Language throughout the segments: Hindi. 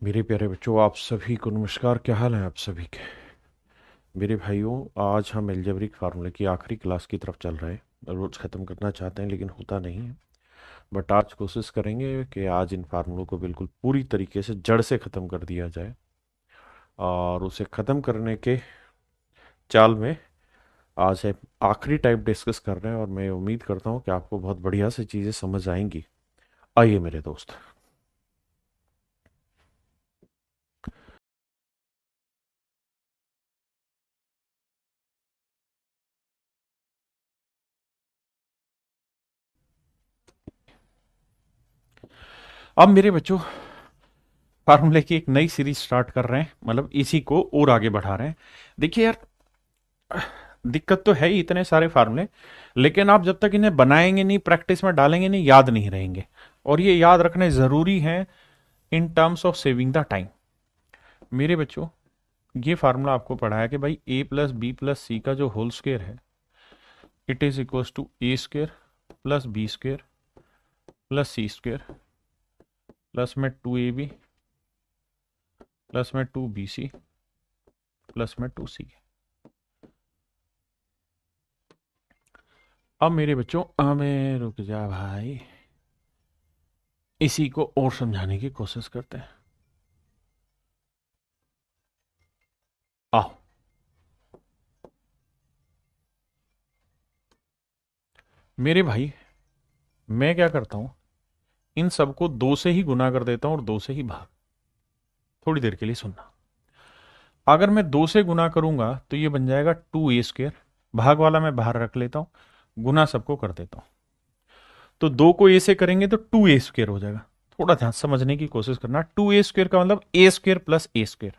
मेरे प्यारे बच्चों, आप सभी को नमस्कार। क्या हाल है आप सभी के? मेरे भाइयों, आज हम अलजेब्रिक फार्मूले की आखिरी क्लास की तरफ चल रहे हैं। रोज़ ख़त्म करना चाहते हैं लेकिन होता नहीं है। बट आज कोशिश करेंगे कि आज इन फार्मूलों को बिल्कुल पूरी तरीके से जड़ से ख़त्म कर दिया जाए। और उसे ख़त्म करने के चाल में आज है आखिरी टाइप डिस्कस कर रहे हैं, और मैं उम्मीद करता हूँ कि आपको बहुत बढ़िया से चीज़ें समझ आएंगी। आइए मेरे दोस्त। अब मेरे बच्चों, फार्मूले की एक नई सीरीज स्टार्ट कर रहे हैं, मतलब इसी को और आगे बढ़ा रहे हैं। देखिए यार, दिक्कत तो है ही इतने सारे फार्मूले, लेकिन आप जब तक इन्हें बनाएंगे नहीं, प्रैक्टिस में डालेंगे नहीं, याद नहीं रहेंगे। और ये याद रखने जरूरी है in terms of saving the time. मेरे बच्चों, ये फार्मूला आपको पढ़ा है कि भाई ए प्लस बी प्लस सी का जो होल स्क्वायर है, it is equal to A square plus B square plus C square plus में 2ab प्लस में 2bc प्लस में 2c। अब मेरे बच्चों, हमें रुक जा भाई, इसी को और समझाने की कोशिश करते हैं। आओ, मेरे भाई, मैं क्या करता हूं, इन सबको दो से ही गुना कर देता हूं और दो से ही भाग। थोड़ी देर के लिए सुनना। अगर मैं दो से गुना करूंगा तो ये बन जाएगा 2a स्क्वायर। भाग वाला मैं बाहर रख लेता हूं, गुना सबको कर देता हूं। तो दो को ए से करेंगे तो 2a स्क्वायर हो जाएगा। थोड़ा ध्यान समझने की कोशिश करना। 2a स्क्वायर का मतलब ए स्क्वायर प्लस ए स्क्वायर।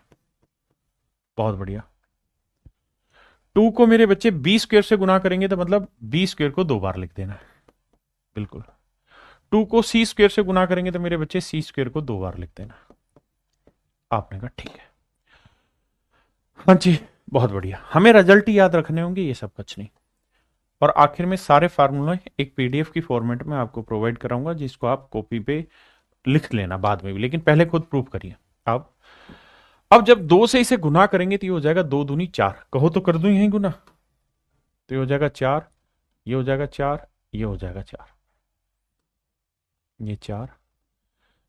बहुत बढ़िया। टू को मेरे बच्चे बी स्क्वायर से गुना करेंगे तो मतलब बी स्क्वायर को दो बार लिख देना है। बिल्कुल। टू को सी स्क्वायर से गुना करेंगे तो मेरे बच्चे सी स्क्वायर को दो बार लिख देना। आपने कहा ठीक है। हाँ जी, बहुत बढ़िया। हमें रिजल्ट ही याद रखने होंगे, ये सब कुछ नहीं। और आखिर में सारे फार्मूले एक पीडीएफ की फॉर्मेट में आपको प्रोवाइड कराऊंगा, जिसको आप कॉपी पे लिख लेना बाद में भी, लेकिन पहले खुद प्रूव करिए। अब जब दो से इसे गुना करेंगे तो ये हो जाएगा दो दूनी चार। कहो तो कर दूं यही गुना, तो ये हो जाएगा चार, ये हो जाएगा चार, ये हो जाएगा चार, ये चार,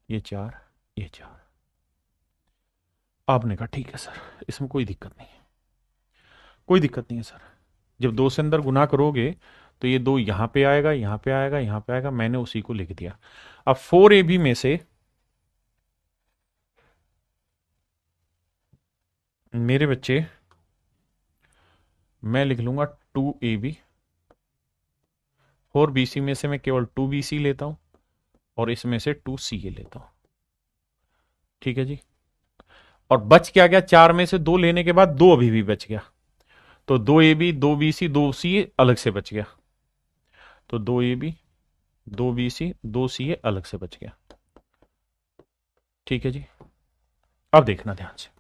ये चार, ये चार। आपने कहा ठीक है सर, इसमें कोई दिक्कत नहीं है। कोई दिक्कत नहीं है सर। जब दो से अंदर गुना करोगे तो ये दो यहां पे आएगा, यहां पे आएगा, यहां पे आएगा। मैंने उसी को लिख दिया। अब 4ab में से मेरे बच्चे मैं लिख लूंगा 2ab। 4bc में से मैं केवल 2bc लेता हूं और इसमें से 2ca लेता हूं। ठीक है जी। और बच क्या गया, चार में से दो लेने के बाद दो अभी भी बच गया। तो 2ab 2bc 2ca अलग से बच गया। तो 2ab 2bc 2ca अलग से बच गया। ठीक है जी। अब देखना ध्यान से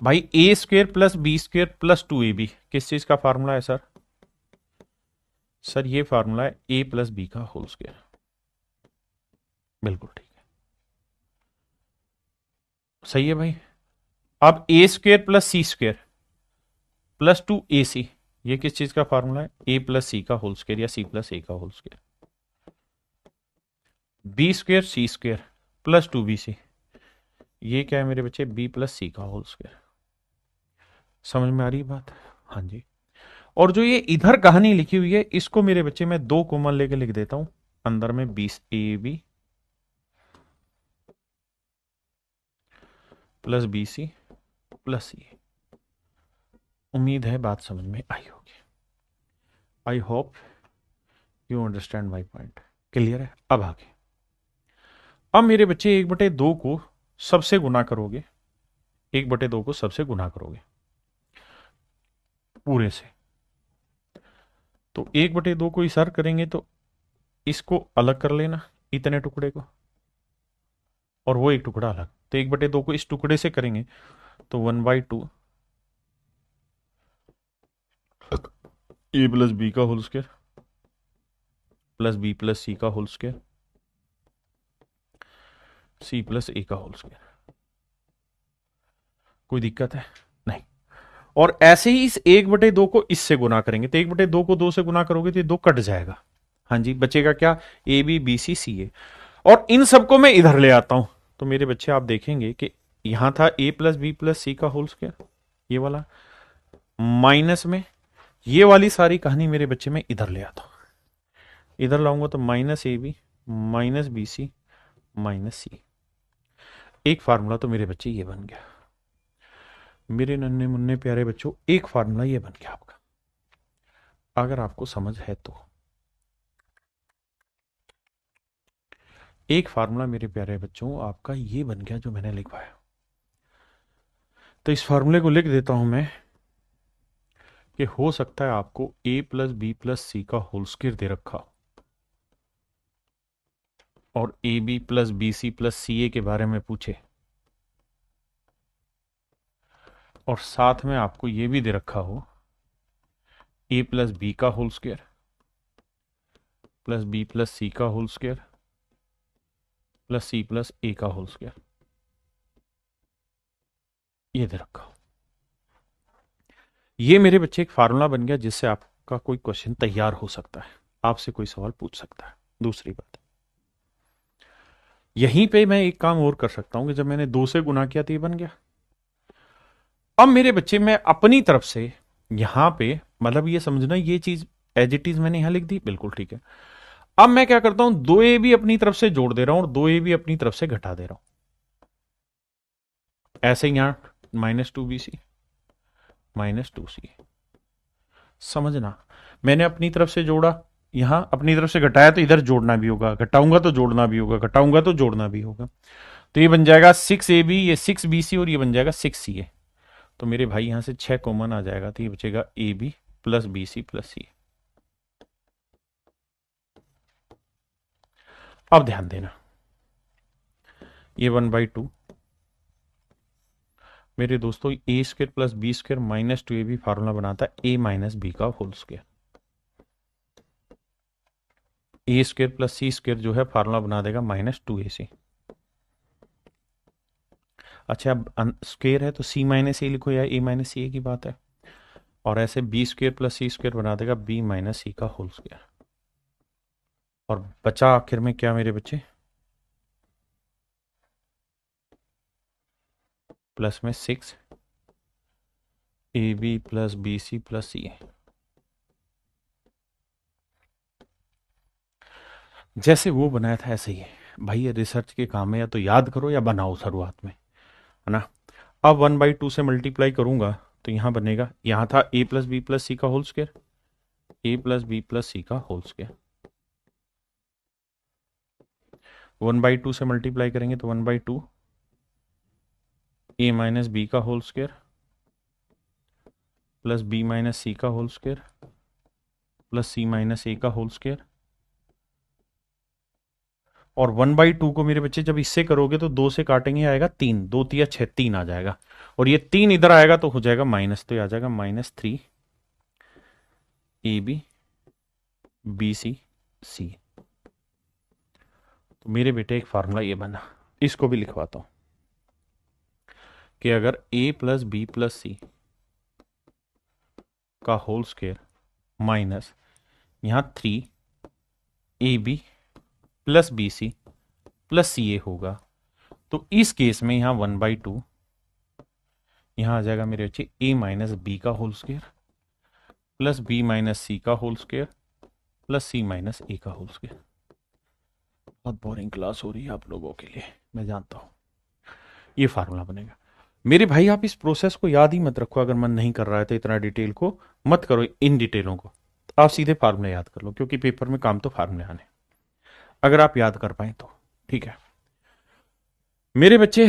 भाई, a square plus B square plus 2ab किस चीज का फार्मूला है सर? सर ये फार्मूला है ए प्लस बी का होल स्क्वायर। बिल्कुल ठीक है, सही है भाई। अब ए स्क्वेयर प्लस सी स्क्वेयर प्लस 2ac, ये किस चीज का फार्मूला है? ए प्लस सी का होल स्क्वायर या सी प्लस ए का whole square. B square c square plus 2bc, ये क्या है मेरे बच्चे? बी प्लस सी का होल स्क्वायर। समझ में आ रही है बात? हाँ जी। और जो ये इधर कहानी लिखी हुई है, इसको मेरे बच्चे मैं दो कॉमन लेके लिख देता हूं। अंदर में 20ab प्लस bc प्लस सी। उम्मीद है बात समझ में आई होगी। I hope you understand my point. Clear है? अब आगे। अब मेरे बच्चे एक बटे दो को सबसे गुना करोगे, एक बटे दो को सबसे गुना करोगे पूरे से। तो एक बटे दो को इशार करेंगे तो इसको अलग कर लेना, इतने टुकड़े को, और वो एक टुकड़ा अलग। तो एक बटे दो को इस टुकड़े से करेंगे तो 1/2 ए प्लस बी का whole square plus B plus सी का whole square c plus a का होल स्क्वायर। कोई दिक्कत है? नहीं। और ऐसे ही इस 1/2 को इससे गुना करेंगे, तो 1/2 को 2 से गुना करोगे तो ये 2 कट जाएगा। हाँ जी, बचेगा क्या? ए बी बी सी सी ए। और इन सबको मैं इधर ले आता हूं, तो मेरे बच्चे आप देखेंगे कि यहां था ए प्लस बी प्लस सी का होल स्क्वायर, ये वाला माइनस में ये वाली सारी कहानी मेरे बच्चे में इधर ले आता हूं। इधर लाऊंगा तो minus A B minus B C minus c. एक फार्मूला तो मेरे बच्चे ये बन गया। मेरे नन्हे मुन्ने प्यारे बच्चों, एक फार्मूला ये बन गया आपका, अगर आपको समझ है तो। एक फार्मूला मेरे प्यारे बच्चों आपका ये बन गया जो मैंने लिखवाया। तो इस फार्मूले को लिख देता हूं मैं कि हो सकता है आपको ए प्लस बी प्लस सी का होल स्क्वायर दे रखा और a B plus B C plus C a के बारे में पूछे, और साथ में आपको यह भी दे रखा हो ए प्लस बी का whole square plus B plus सी का whole square plus c plus a का होल स्क्वायर, ये दे रखा हो। ये मेरे बच्चे एक फार्मूला बन गया जिससे आपका कोई क्वेश्चन तैयार हो सकता है, आपसे कोई सवाल पूछ सकता है। दूसरी बात, यहीं पे मैं एक काम और कर सकता हूं कि जब मैंने 2 से गुना किया तो ये बन गया। अब मेरे बच्चे मैं अपनी तरफ से यहां पे, मतलब ये समझना ये चीज एज इट इज मैंने यहां लिख दी, बिल्कुल ठीक है। अब मैं क्या करता हूं, 2a भी अपनी तरफ से जोड़ दे रहा हूं और 2a भी अपनी तरफ से घटा दे रहा हूं। ऐसे ही यहां -2bc -2c। समझना, मैंने अपनी तरफ से जोड़ा, यहां अपनी तरफ से घटाया तो इधर जोड़ना भी होगा, घटाऊंगा तो जोड़ना भी होगा, घटाऊंगा तो जोड़ना भी होगा। तो ये बन जाएगा 6ab, ये 6bc और ये बन जाएगा 6ca। तो मेरे भाई यहां से 6 कॉमन आ जाएगा, तो ये बचेगा a B plus B C plus c. अब ध्यान देना, ये 1/2 मेरे दोस्तों a square plus B square -2ab भी फार्मूला बनाता है ए माइनस बी का whole square. A square plus C square जो है फार्मूला बना देगा -2ac। अच्छा, अब स्क्वायर है तो सी माइनस ए लिखो या ए माइनस सी, की बात है। और ऐसे बी स्क्वायर प्लस सी स्क्वायर बना देगा बी माइनस सी का होल स्क्वायर। और बचा आखिर में क्या मेरे बच्चे, प्लस में 6 a B plus B C plus c. जैसे वो बनाया था ऐसे ही है भाई, ये रिसर्च के काम है, या तो याद करो या बनाओ शुरुआत में, है ना। अब 1/2 से मल्टीप्लाई करूंगा तो यहां बनेगा, यहां था ए प्लस बी प्लस सी का whole square, a plus B plus सी का होल स्क्वायर। 1/2 से मल्टीप्लाई करेंगे तो 1/2 ए माइनस बी का whole square plus B minus सी का होल स्क्वायर प्लस सी माइनस ए का होल स्क्वायर। और 1/2 को मेरे बच्चे जब इससे करोगे तो 2 से काटेंगे आएगा 3, 2 तिया 6, 3 आ जाएगा। और ये 3 इधर आएगा तो हो जाएगा माइनस, तो ये आ जाएगा -3 ए बी बी सी सी। तो मेरे बेटे एक फार्मूला ये बना, इसको भी लिखवाता हूं कि अगर a प्लस बी प्लस सी का होल स्क्वायर माइनस यहां 3ab plus B C plus C a होगा, तो इस केस में यहां 1/2 यहां आ जाएगा मेरे बच्चे a माइनस बी का whole square plus B minus सी का होल स्क्वायर प्लस सी माइनस ए का होल स्क्वायर। बहुत बोरिंग क्लास हो रही है आप लोगों के लिए, मैं जानता हूं। ये फार्मूला बनेगा मेरे भाई। आप इस प्रोसेस को याद ही मत रखो, अगर मन नहीं कर रहा है तो इतना डिटेल को मत करो, इन डिटेलों को आप सीधे फार्मूले याद कर लो, क्योंकि पेपर में काम तो फार्मूले आने, अगर आप याद कर पाए तो ठीक है मेरे बच्चे।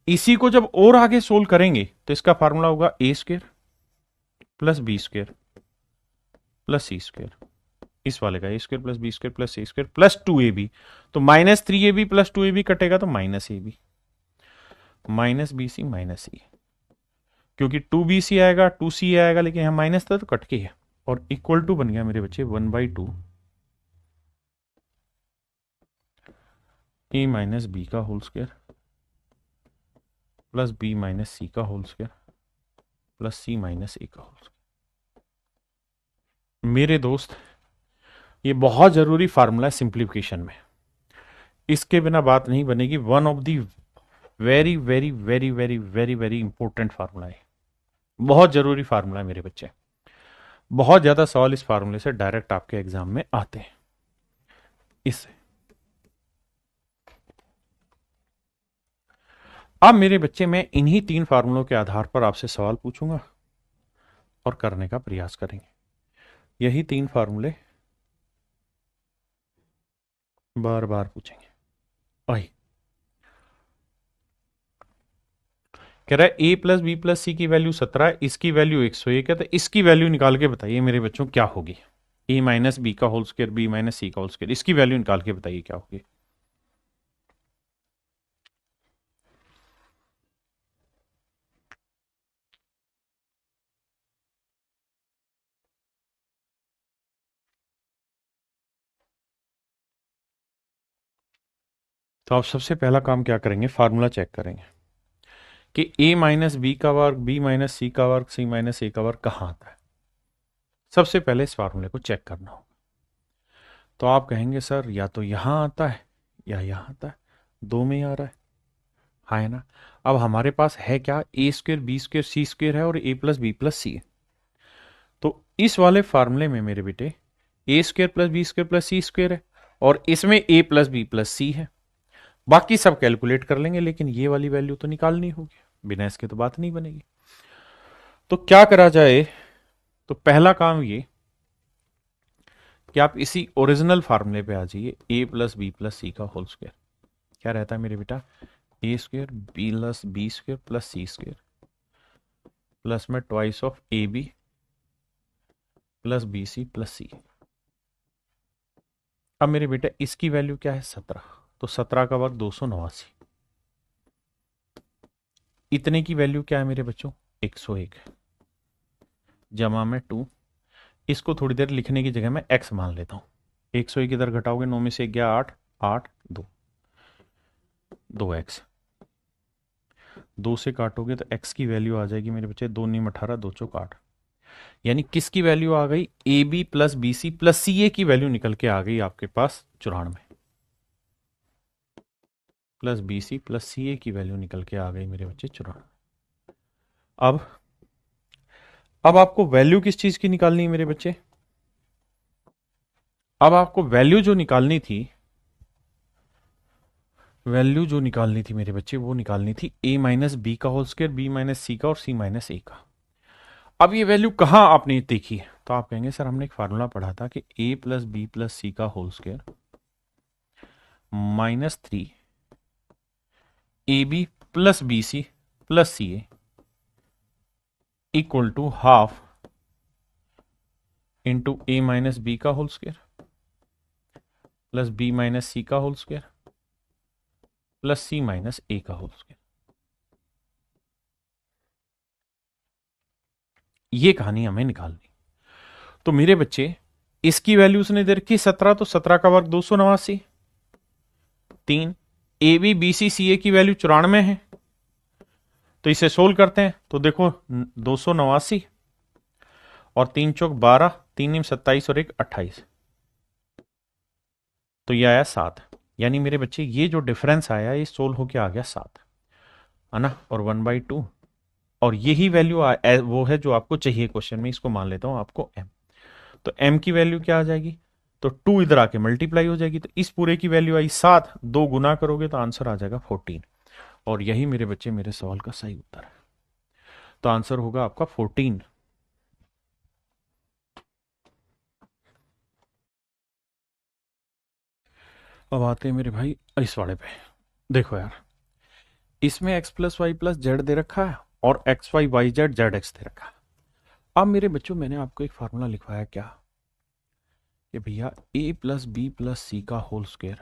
इसी को जब और आगे सोल्व करेंगे तो इसका फार्मूला होगा a square plus B square plus C square, इस वाले का a square plus B square plus C square plus 2ab। तो -3ab प्लस 2ab कटेगा तो -ab minus B C minus c, क्योंकि 2bc आएगा 2c आएगा, लेकिन यहां माइनस था तो कट के है। और इक्वल टू बन गया मेरे बच्चे 1/2 ए माइनस बी का whole square plus B minus सी का होल स्क्वायर प्लस सी माइनस ए का होल स्क्वायर। मेरे दोस्त, ये बहुत जरूरी फार्मूला है सिंप्लीफिकेशन में, इसके बिना बात नहीं बनेगी। One of the very very very very very very important formula है, बहुत जरूरी फार्मूला है मेरे बच्चे। बहुत ज्यादा सवाल इस फार्मूले से डायरेक्ट आपके एग्जाम में आते हैं। इससे अब मेरे बच्चे, मैं इन्हीं 3 फार्मूलों के आधार पर आपसे सवाल पूछूंगा और करने का प्रयास करेंगे। यही 3 फार्मूले बार बार पूछेंगे। वही कह रहा है A plus B plus C की वैल्यू 17 है, इसकी वैल्यू 101 है, तो इसकी वैल्यू निकाल के बताइए मेरे बच्चों क्या होगी। ए माइनस बी का होल स्क्वायर बी माइनस सी का होल स्क्वायर, इसकी वैल्यू निकाल के बताइए क्या होगी। तो आप सबसे पहला काम क्या करेंगे, फार्मूला चेक करेंगे कि ए माइनस बी का वर्ग बी माइनस सी का वर्ग सी माइनस ए का वर्ग कहाँ आता है। सबसे पहले इस फार्मूले को चेक करना होगा। तो आप कहेंगे सर या तो यहां आता है या यहां आता है, दो में ही आ रहा है, हाँ है ना। अब हमारे पास है क्या, a square b square c square है और a plus B plus c है। तो इस वाले फार्मूले में मेरे बेटे a square plus B square plus C square है और इसमें a plus B plus c है। बाकी सब कैलकुलेट कर लेंगे, लेकिन ये वाली वैल्यू तो निकालनी होगी, बिना इसके तो बात नहीं बनेगी। तो क्या करा जाए, तो पहला काम ये कि आप इसी ओरिजिनल फार्मूले पे आ जाइए, ए प्लस बी प्लस सी का होल स्क्वायर क्या रहता है मेरे बेटा, a square plus B square plus C square plus में twice of A B plus B C plus c. अब मेरे बेटा इसकी वैल्यू क्या है 17, तो 17 का वर्ग 289, इतने की वैल्यू क्या है मेरे बच्चों 101 जमा में 2। इसको थोड़ी देर लिखने की जगह मैं x मान लेता हूं। 101 इधर घटाओगे 9 में से गया 8 8 2 2x, 2 से काटोगे तो x की वैल्यू आ जाएगी मेरे बच्चे 2 नीम 18 2 चौक 8, यानी किसकी वैल्यू आ गई, a B plus B C plus सी ए की वैल्यू निकल के आ गई आपके पास 94 प्लस बी सी प्लस सी ए की वैल्यू निकल के आ गई मेरे बच्चे 94। अब आपको वैल्यू किस चीज की निकालनी है मेरे बच्चे, अब आपको वैल्यू जो निकालनी थी, वैल्यू जो निकालनी थी मेरे बच्चे, वो निकालनी थी ए माइनस बी का होल स्क्वायर बी माइनस सी का और सी माइनस ए का। अब ये वैल्यू कहां आपने देखी है, तो आप कहेंगे सर हमने एक फार्मूला पढ़ा था कि ए प्लस बी प्लस सी का whole square -3 A B plus B C plus C a equal to half into A minus B का whole square plus B minus सी का होल स्क्वायर प्लस सी माइनस ए का होल स्क्वायर। ये कहानी हमें निकालनी। तो मेरे बच्चे इसकी वैल्यू उसने दे रखी 17, तो 17 का वर्ग 289, 3 ए बी बी सी सी ए की वैल्यू 94 है, तो इसे सोल्व करते हैं तो देखो 289 और 3 चौक 12 3 नीम 27 और 1 28, तो ये आया 7। यानी मेरे बच्चे ये जो डिफरेंस आया ये सोल्व होके आ गया 7, है ना, और 1/2, और यही वैल्यू वो है जो आपको चाहिए क्वेश्चन में। इसको मान लेता हूं आपको m, तो m की वैल्यू क्या आ जाएगी, तो 2 इधर आके मल्टीप्लाई हो जाएगी, तो इस पूरे की वैल्यू आई 7, 2 गुना करोगे तो आंसर आ जाएगा 14, और यही मेरे बच्चे मेरे सवाल का सही उत्तर है। तो आंसर होगा आपका 14। अब आते हैं मेरे भाई इस वाले पे। देखो यार, इसमें x plus Y plus z दे रखा है और x Y Y Z Z x दे रखा है। अब मेरे बच्चों मैंने आपको एक फार्मूला लिखवाया क्या, कि भैया a प्लस बी प्लस सी का होल स्क्वायर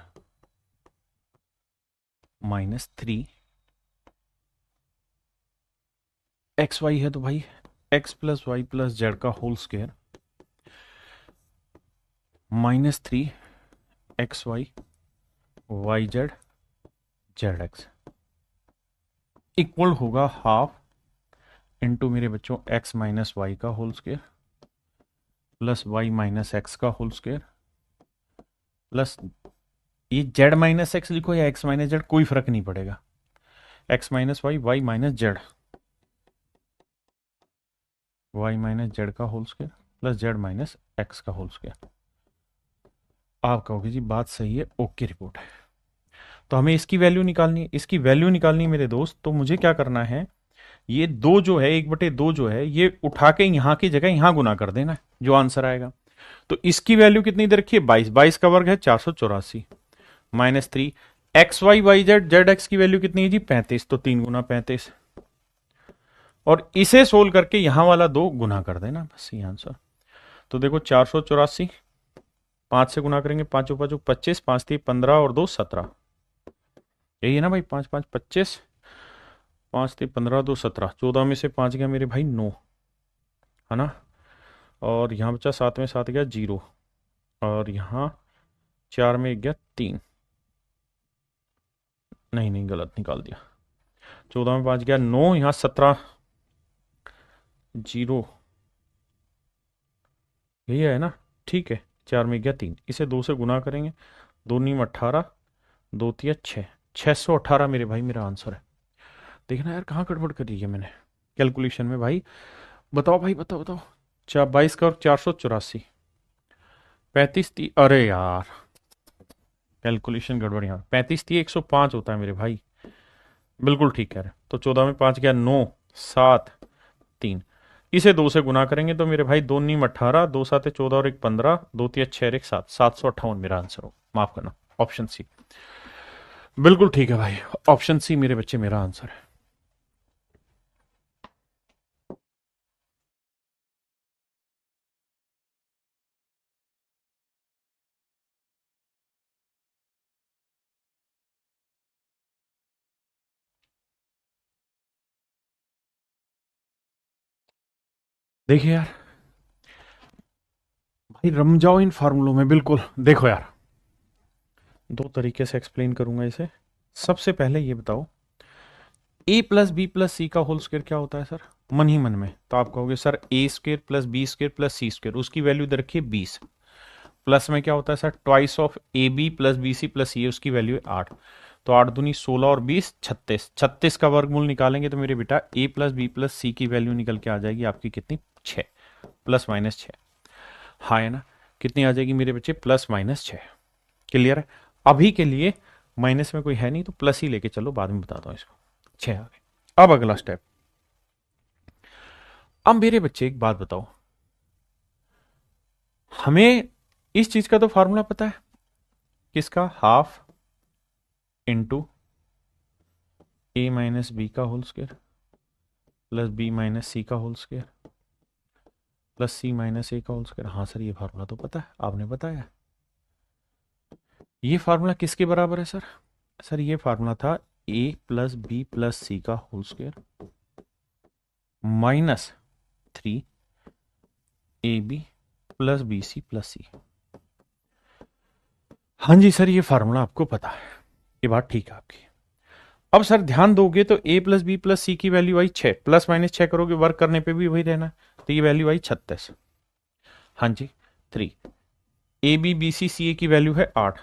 -3 एक्स वाई है, तो भाई x plus Y plus Z का whole square -3 x Y Y Z Z x equal होगा हाफ इंटू मेरे बच्चों एक्स माइनस वाई का whole square plus Y minus x का होल स्क्वायर प्लस ये जेड माइनस एक्स लिखो या एक्स माइनस जेड, कोई फर्क नहीं पड़ेगा। X minus y, y minus z, y minus Z का whole square plus Z minus x का होल स्क्वायर। आप कहोगे जी बात सही है, ओके रिपोर्ट है। तो हमें इसकी वैल्यू निकालनी है, इसकी वैल्यू निकालनी है मेरे दोस्त। तो मुझे क्या करना है, ये दो जो है, 1/2 जो है, ये उठा के यहां की जगह यहां गुना कर देना, जो आंसर आएगा। तो इसकी वैल्यू कितनी दे रखी है, 22, 22 का वर्ग है 484 minus 3, x Y Y Z, Z X की वैल्यू कितनी है जी 35, तो 3 गुना 35, और इसे सोल्व करके यहां वाला 2 गुना कर देना, बस ये आंसर। तो देखो 484 5 से गुना करेंगे, 5 5 25, 5 3 15 और 2 17, यही है ना भाई, 5 5 25, 5 3 15 2 17, 14 में से 5 गया मेरे भाई 9, है ना, और यहाँ बचा 7 में 7 गया 0, और यहाँ 4 में 1 गया 3, नहीं नहीं गलत निकाल दिया, 14 में 5 गया 9, यहाँ 17 0, यही है ना, ठीक है, 4 में गया 3, इसे 2 से गुना करेंगे, 2 नीम 18, 2 तिया 6, 618 मेरे भाई मेरा आंसर है। देखना यार कहाँ गड़बड़ करी है मैंने कैलकुलेशन में भाई, बताओ भाई, बताओ बताओ। 22 का और 484, 35 ती, अरे यार कैलकुलेशन गड़बड़, यहाँ 35 थी 105 होता है मेरे भाई, बिल्कुल ठीक कह रहे। तो 14 में 5 गया 9, 7 3, इसे 2 से गुना करेंगे तो मेरे भाई 2 नीम 18, 2 7 14 और 1 15, 2 3 6 और 1 7, 758 मेरा आंसर हो, माफ करना, ऑप्शन सी, बिल्कुल ठीक है भाई, ऑप्शन सी मेरे बच्चे मेरा आंसर है। देखिए यार भाई, रम जाओ इन फार्मूलों में, बिल्कुल। देखो यार, दो तरीके से एक्सप्लेन करूंगा इसे। सबसे पहले ये बताओ, ए प्लस बी प्लस सी का होल स्क्वायर क्या होता है सर, मन ही मन में। तो आप कहोगे sir a square plus B square plus C square, उसकी वैल्यू दे रखी है 20, प्लस में क्या होता है sir, twice of A B plus B C plus c, उसकी वैल्यू है 8। तो 8 दूनी 16 और 20 36, 36 का वर्गमूल निकालेंगे तो मेरे बेटा ए प्लस बी प्लस सी की वैल्यू निकल के आ जाएगी आपकी कितनी, 6, प्लस माइनस 6, हाँ है ना, कितनी आ जाएगी मेरे बच्चे, प्लस माइनस 6। क्लियर है, अभी के लिए माइनस में कोई है नहीं तो प्लस ही लेके चलो, बाद में बताता हूं इसको, 6 आ गए। अब अगला स्टेप, अब मेरे बच्चे एक बात बताओ, हमें इस चीज का तो फॉर्मूला पता है, किसका, हाफ इंटू ए माइनस बी का whole square plus B minus सी का होल स्क्वायर प्लस सी माइनस ए का होल स्क्वायर। हाँ सर ये फार्मूला तो पता है, आपने बताया। ये फार्मूला किसके बराबर है सर, सर ये फार्मूला था ए प्लस बी प्लस सी का whole square minus 3 A B plus B C plus c. हाँ जी सर ये फार्मूला आपको पता है, ये बात ठीक है आपकी। अब सर ध्यान दोगे तो A plus B plus C की वैल्यू आई 6, प्लस माइनस 6 करोगे वर्क करने पे भी वही रहना, तो ये वैल्यू आई 36। हाँ जी 3, ए बी बी सी सी ए की वैल्यू है 8,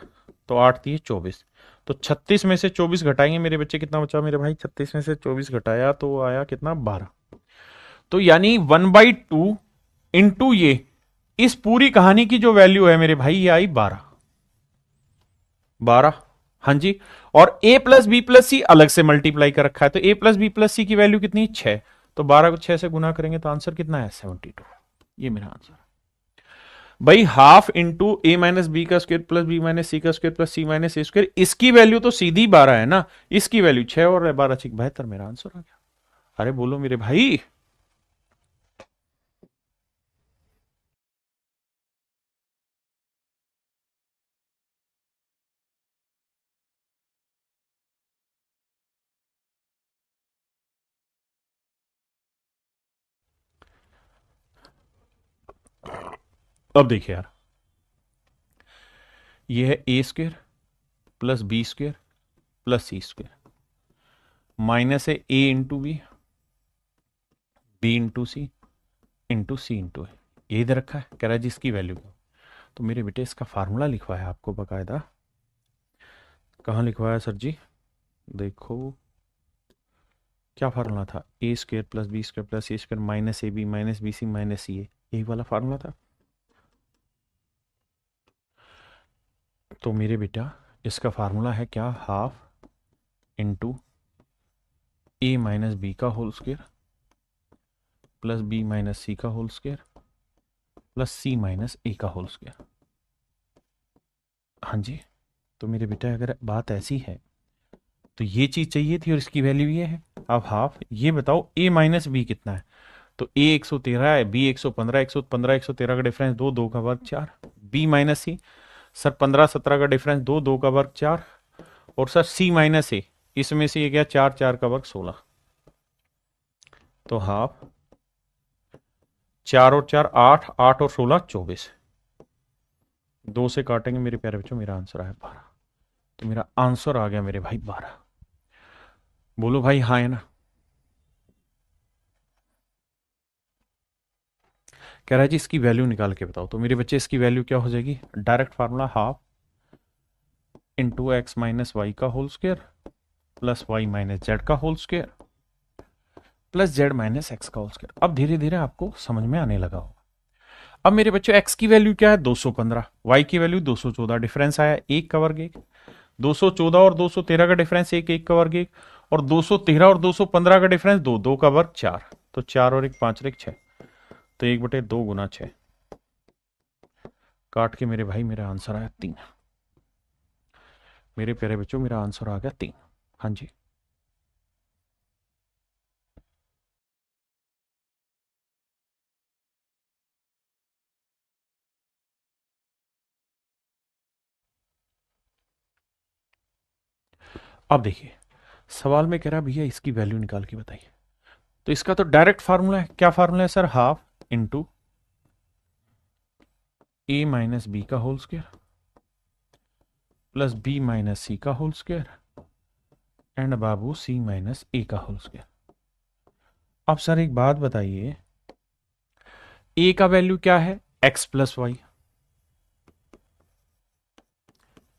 तो 8 थी 24, तो 36 में से 24 घटाएंगे मेरे बच्चे, कितना बचा मेरे भाई, 36 में से 24 घटाया तो आया कितना, 12। तो यानी 1/2 इंटू ये, इस पूरी कहानी की जो वैल्यू है मेरे भाई ये आई 12, 12। हाँ जी, और a प्लस बी प्लस सी अलग से मल्टीप्लाई कर रखा है, तो a plus B plus C की वैल्यू कितनी, 6, तो 12 को 6 से गुना करेंगे तो आंसर कितना है, 72। ये मेरा आंसर भाई, हाफ इंटू ए माइनस बी का स्क्वायर प्लस बी माइनस सी का स्क्वायर प्लस सी माइनस ए स्क्वायर, इसकी वैल्यू तो सीधी 12 है ना, इसकी वैल्यू 6 और 12 6 72, मेरा आंसर आ गया। अरे बोलो मेरे भाई, अब देखिए यार, ये है a square plus B square plus C square minus है a into b into c into a, ये दे रखा है, कह रहा है जिसकी वैल्यू। तो मेरे बेटे इसका फार्मूला लिखवा है आपको बकायदा। कहाँ लिखवाया सर जी? देखो क्या फार्मूला था, a square plus B square plus C square minus A B minus B C minus C a, यही वाला फार्मूला था। तो मेरे बेटा इसका फार्मूला है क्या, हाफ इंटू ए माइनस बी का whole square plus B minus सी का होल स्क्वेयर प्लस सी माइनस ए का होल स्क्वेयर। हाँ जी, तो मेरे बेटा अगर बात ऐसी है तो ये चीज़ चाहिए थी और इसकी वैल्यू ये है। अब हाफ, ये बताओ ए माइनस बी कितना है? तो ए 113 है, बी 115, 115 113 का डिफरेंस 2, 2 का वर्ग 4, बी माइनस सी सर 15 17 का डिफरेंस 2, 2 का वर्ग 4, और सर सी माइनस ए इसमें से ये गया 4, 4 का वर्ग 16। तो हाफ 4 और 4 8, 8 और 16 24, 2 से काटेंगे मेरे प्यारे बच्चों, मेरा आंसर आया 12। तो मेरा आंसर आ गया मेरे भाई 12। बोलो भाई हाँ है ना? कह रहा है जी इसकी वैल्यू निकाल के बताओ। तो मेरे बच्चे इसकी वैल्यू क्या हो जाएगी, direct formula half into X minus Y का whole square plus Y minus Z का whole square plus Z minus x का होल स्क्वायर। अब धीरे धीरे आपको समझ में आने लगा होगा। अब मेरे बच्चों एक्स की वैल्यू क्या है 215, वाई की वैल्यू 214, डिफरेंस आया 1 का वर्ग 1, 214 और 213 का डिफरेंस 1, 1 का वर्ग 1, और 213 और 215 का डिफरेंस 2, 2 का वर्ग 4, तो 4 और 1 5 और 1 6, तो 1/2 गुना 6 काट के मेरे भाई मेरा आंसर आया 3। मेरे प्यारे बच्चों मेरा आंसर आ गया 3। हाँ जी, अब देखिए सवाल में कह रहा भैया इसकी वैल्यू निकाल के बताइए। तो इसका तो डायरेक्ट फार्मूला है, क्या फार्मूला है सर, हाफ इंटू ए माइनस बी का whole square plus B minus सी का होल स्क्वायर एंड बाबू सी माइनस ए का होल स्क्वायर। अब सर एक बात बताइए, ए का वैल्यू क्या है एक्स प्लस वाई,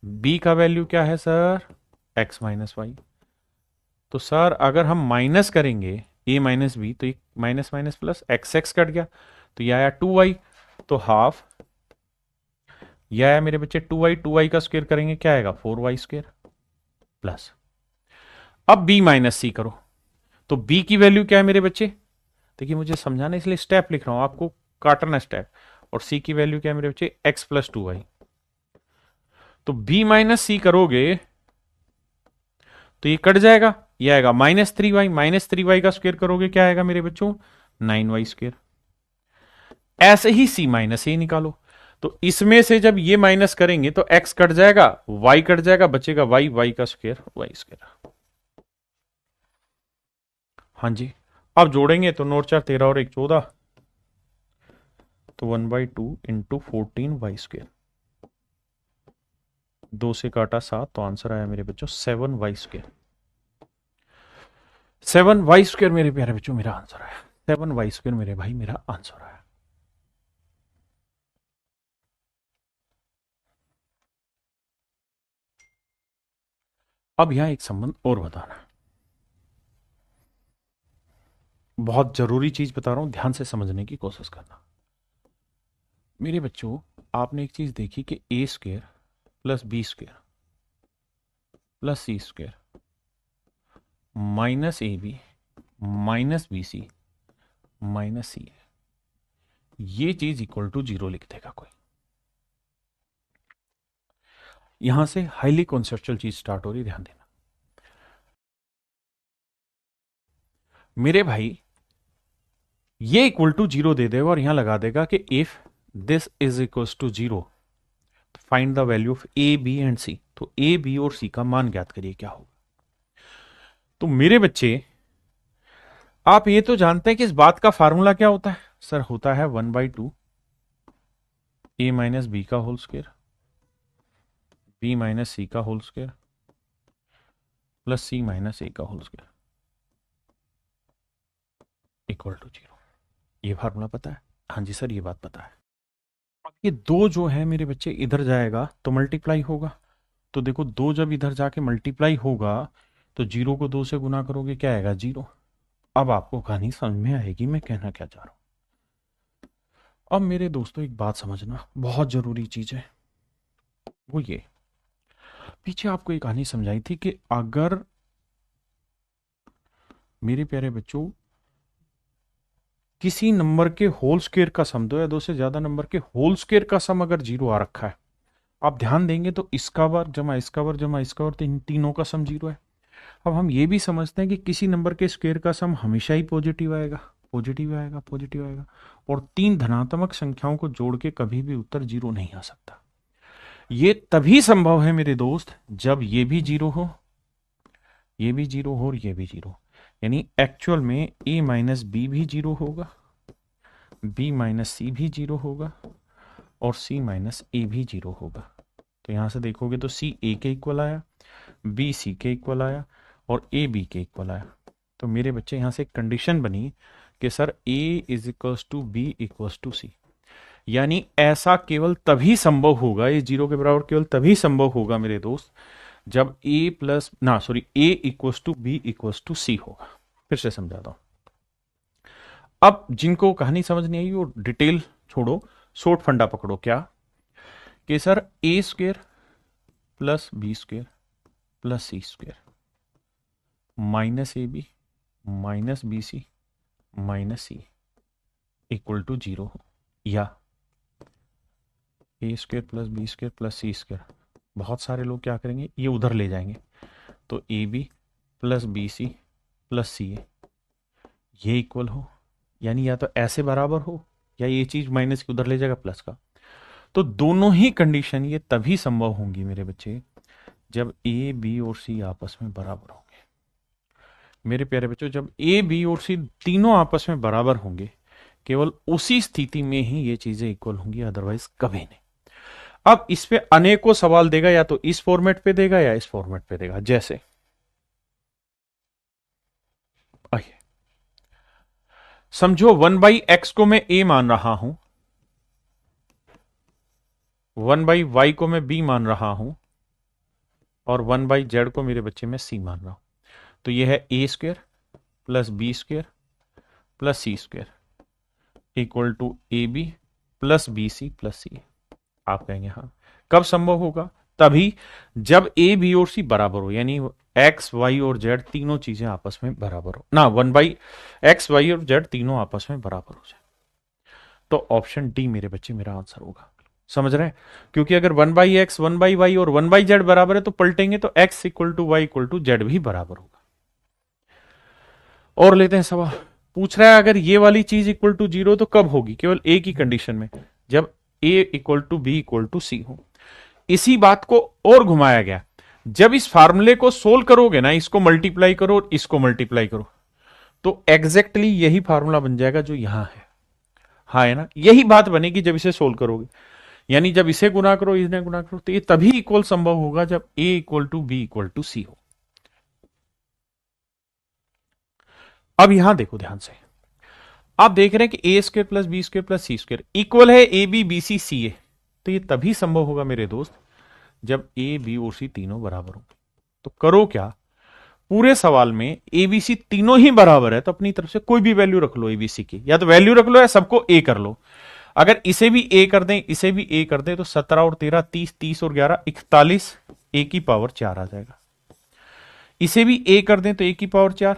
बी का वैल्यू क्या है सर एक्स माइनस वाई। तो सर अगर हम माइनस करेंगे ए माइनस बी तो एक minus minus plus x x cut गया, तो यह आया 2y, तो हाफ यह आया मेरे बच्चे 2y, 2y का स्क्वायर करेंगे क्या आएगा 4y स्क्वायर प्लस, अब b माइनस सी करो, तो b की वैल्यू क्या है मेरे बच्चे, देखिए मुझे समझाना इसलिए स्टेप लिख रहा हूं, आपको काटना स्टेप, और c की वैल्यू क्या है मेरे बच्चे x प्लस 2y, तो b माइनस सी करोगे तो ये कट जाएगा, ये आएगा -3y का स्क्वायर करोगे क्या आएगा मेरे बच्चों 9y स्क्वायर। ऐसे ही c माइनस ए निकालो, तो इसमें से जब ये माइनस करेंगे तो x कट जाएगा, y कट जाएगा, बचेगा y का स्क्वायर y स्क्वायर। हाँ जी, अब जोड़ेंगे तो 9 4 13 और 1 14, तो 1/2 इंटू 14y स्क्वायर, 2 से काटा 7, तो आंसर आया मेरे बच्चों 7y स्क्वायर। 7y स्क्वायर मेरे प्यारे बच्चों मेरा आंसर आया, 7y स्क्वायर मेरे भाई मेरा आंसर आया। अब यहां एक संबंध और बताना, बहुत जरूरी चीज बता रहा हूं, ध्यान से समझने की कोशिश करना। मेरे बच्चों आपने एक चीज देखी कि A square plus B square plus C square minus A B minus B C minus C, ये चीज इक्वल टू 0 लिख देगा कोई। यहां से हाईली कॉन्सेप्चुअल चीज स्टार्ट हो रही, ध्यान देना मेरे भाई। ये इक्वल टू 0 दे देगा और यहां लगा देगा कि if this is equal to 0 find the value of A B and C. तो ए बी और सी का मान ज्ञात करिए क्या होगा। तो मेरे बच्चे आप ये तो जानते हैं कि इस बात का फार्मूला क्या होता है सर, होता है 1/2 ए माइनस बी का होल स्क्वायर बी माइनस सी का होल स्क्वायर प्लस सी माइनस ए का होल स्क्वायर इक्वल टू 0। ये फार्मूला पता है? हाँ जी सर, ये बात पता है। अब ये दो जो है मेरे बच्चे इधर जाएगा तो मल्टीप्लाई होगा। तो देखो, दो जब इधर जाके मल्टीप्लाई होगा तो 0 को 2 से गुना करोगे, क्या आएगा? 0। अब आपको कहानी समझ में आएगी मैं कहना क्या चाह रहा हूं। अब मेरे दोस्तों एक बात समझना, बहुत जरूरी चीज है, वो ये, पीछे आपको एक कहानी समझाई थी कि अगर मेरे प्यारे बच्चों किसी नंबर के होल स्क्वायर का सम, दो या दो से ज्यादा नंबर के होल स्क्वायर का सम अगर 0 आ रखा है, आप ध्यान देंगे तो इसका वर्ग जमा इसका वर्ग जमा इसका वर्ग, इन तीनों का सम 0 है। अब हम ये भी समझते हैं कि किसी नंबर के स्क्वायर का सम हमेशा ही पॉजिटिव आएगा, पॉजिटिव आएगा, पॉजिटिव आएगा, और तीन धनात्मक संख्याओं को जोड़ के कभी भी उत्तर 0 नहीं आ सकता। ये तभी संभव है मेरे दोस्त जब ये भी 0 हो, ये भी 0 हो और ये भी 0, यानी एक्चुअल में a माइनस बी भी 0 होगा, b माइनस सी भी 0 होगा और c माइनस ए भी 0 होगा। तो यहां से देखोगे तो c a के इक्वल आया, b c के इक्वल आया और a b के इक्वल आया। तो मेरे बच्चे यहां से एक कंडीशन बनी कि sir a is equals to B equals to C, यानी ऐसा केवल तभी संभव होगा, ये 0 के बराबर केवल तभी संभव होगा मेरे दोस्त जब a equals to B equals to C होगा। फिर से समझाता हूं। अब जिनको कहानी समझ नहीं आई वो डिटेल छोड़ो, शॉर्ट फंडा पकड़ो। क्या कि sir A square plus B square plus C square minus A B minus B C minus C equal to 0 हो, या A square plus B square plus C square, बहुत सारे लोग क्या करेंगे, ये उधर ले जाएंगे, तो A B plus B C plus C A ये इक्वल हो, यानी या तो ऐसे बराबर हो या ये चीज माइनस की उधर ले जाएगा प्लस का। तो दोनों ही कंडीशन ये तभी संभव होंगी मेरे बच्चे जब ए बी और सी आपस में बराबर होंगे। मेरे प्यारे बच्चों, जब ए बी और सी तीनों आपस में बराबर होंगे, केवल उसी स्थिति में ही ये चीजें इक्वल होंगी, अदरवाइज कभी नहीं। अब इस पे अनेकों सवाल देगा, या तो इस फॉर्मेट पे देगा या इस फॉर्मेट पे देगा। जैसे आइए समझो 1/x को मैं a मान रहा हूं, 1/y को मैं b मान रहा हूं और 1/z को मेरे बच्चे में c मान रहा हूं। तो यह है a square plus B square plus C square equal to A B plus B C plus C. आप कहेंगे हाँ, कब संभव होगा? तभी जब ए बी और सी बराबर हो, यानी एक्स वाई और जेड तीनों चीजें आपस में बराबर हो ना, 1/x वाई और जेड तीनों आपस में बराबर हो जाए। तो ऑप्शन डी मेरे बच्चे मेरा आंसर होगा। समझ रहे हैं? क्योंकि अगर 1/x 1/y और 1/z बराबर है तो पलटेंगे तो x equal to Y equal to Z भी बराबर होगा। और लेते हैं सवाल, पूछ रहा है अगर ये वाली चीज इक्वल टू 0 तो कब होगी? केवल ए की कंडीशन में, जब a equal to B equal to C हो। इसी बात को और घुमाया गया, जब इस फार्मूले को सोल्व करोगे ना, इसको मल्टीप्लाई करो और इसको मल्टीप्लाई करो, तो एग्जैक्टली यही फार्मूला बन जाएगा जो यहां है। हाँ है ना, यही बात बनेगी जब इसे सोल्व करोगे, यानी जब इसे गुना करो इन्हें गुना करो, तो ये तभी इक्वल संभव होगा जब a equal to B equal to C हो। अब यहां देखो ध्यान से, आप देख रहे हैं कि A square plus B square plus C square equal है ए बी बी सी सी ए। तो ये तभी संभव होगा मेरे दोस्त जब ए बी और सी तीनों बराबर होंगे। तो करो क्या, पूरे सवाल में ए बी सी तीनों ही बराबर है तो अपनी तरफ से कोई भी वैल्यू रख लो ए बी सी की, या तो वैल्यू रख लो या सबको ए कर लो। अगर इसे भी ए कर दें इसे भी ए कर दें तो 17 और 13 30, 30 और 11 41 ए की पावर 4 आ जाएगा। इसे भी ए कर दें तो ए की पावर 4,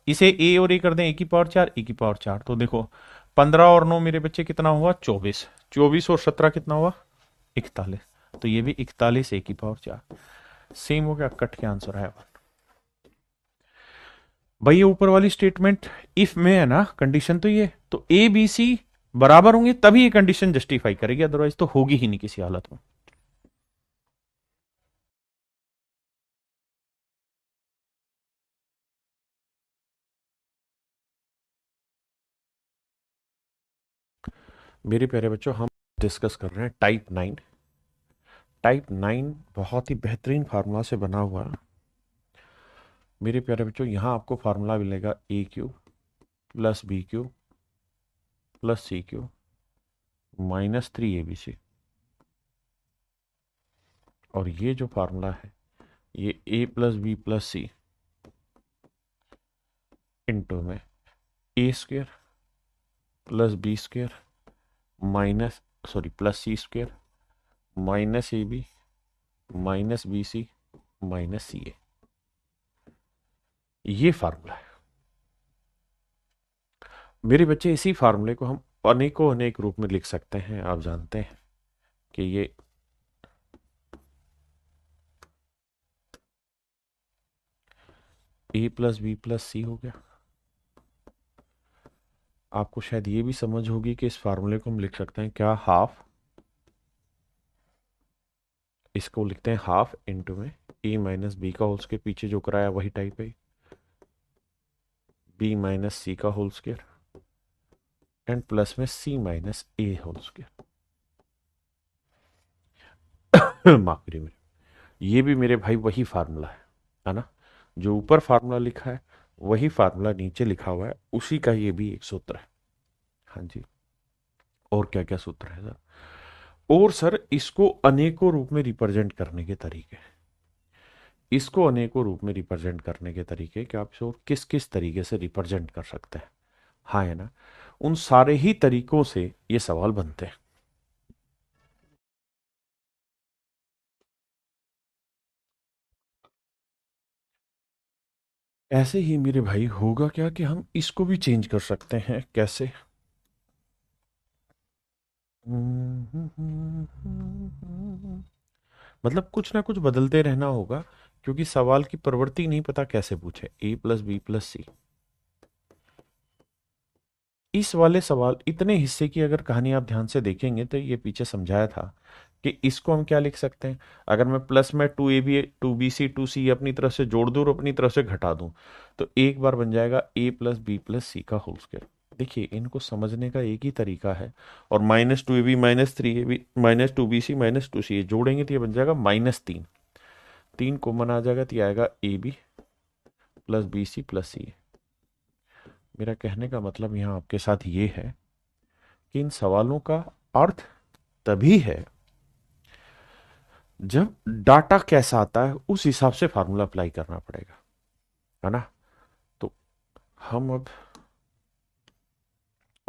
इसे ए और ए कर दें ए की पावर 4, ए की पावर 4। तो देखो 15 और 9 मेरे बच्चे कितना हुआ? 24, 24 और 17 कितना हुआ? 41। तो ये भी 41 ए की पावर 4 सेम हो गया, कट के आंसर है 1। भाई ये ऊपर वाली स्टेटमेंट इफ में है ना, कंडीशन तो ये, तो ए बी सी बराबर होंगे तभी ये कंडीशन जस्टिफाई करेगी, अदरवाइज तो होगी ही नहीं किसी हालत में। मेरे प्यारे बच्चों, हम डिस्कस कर रहे हैं टाइप 9। टाइप 9 बहुत ही बेहतरीन फार्मूला से बना हुआ है। मेरे प्यारे बच्चों यहाँ आपको फार्मूला मिलेगा A cube plus B cube plus C cube minus 3 ABC। और ये जो फार्मूला है ये A plus B plus C into में A square plus B square minus plus C square minus A B minus B C minus C A, ये फार्मूला है मेरे बच्चे। इसी फार्मूले को हम अनेकों अनेक रूप में लिख सकते हैं। आप जानते हैं कि ये ए प्लस बी प्लस सी हो गया। आपको शायद ये भी समझ होगी कि इस फार्मूले को हम लिख सकते हैं क्या, हाफ, इसको लिखते हैं हाफ इंटू में ए माइनस बी का होल स्क्वायर, पीछे जो कराया वही टाइप है, बी माइनस सी का होल स्क्वायर एंड प्लस में सी माइनस ए होल स्क्वायर। माफ करिए मेरे, ये भी मेरे भाई वही फार्मूला है ना। जो ऊपर फार्मूला लिखा है वही फार्मूला नीचे लिखा हुआ है, उसी का ये भी एक सूत्र है। हाँ जी, और क्या क्या सूत्र है सर? और सर इसको अनेकों रूप में रिप्रेजेंट करने के तरीके, इसको अनेकों रूप में रिप्रेजेंट करने के तरीके कि आप इसको किस किस तरीके से रिप्रेजेंट कर सकते हैं। हाँ है ना, उन सारे ही तरीकों से ये सवाल बनते हैं। ऐसे ही मेरे भाई होगा क्या कि हम इसको भी चेंज कर सकते हैं। कैसे? मतलब कुछ ना कुछ बदलते रहना होगा, क्योंकि सवाल की प्रवृत्ति नहीं पता कैसे पूछे। ए प्लस बी प्लस सी, इस वाले सवाल इतने हिस्से की अगर कहानी आप ध्यान से देखेंगे तो ये पीछे समझाया था कि इसको हम क्या लिख सकते हैं। अगर मैं प्लस में 2AB 2BC 2C अपनी तरफ से जोड़ दूं और अपनी तरफ से घटा दूं तो एक बार बन जाएगा ए प्लस बी प्लस सी का होल स्क्वायर। देखिए इनको समझने का एक ही तरीका है। और -2AB -3AB -2BC -2CA जोड़ेंगे तो ये बन जाएगा -3। 3 कॉमन आ जाएगा तो ये आएगा AB प्लस BC प्लस सी। मेरा कहने का मतलब यहाँ आपके साथ ये है कि इन सवालों का अर्थ तभी है जब डाटा कैसा आता है उस हिसाब से फार्मूला अप्लाई करना पड़ेगा, है ना। तो हम अब,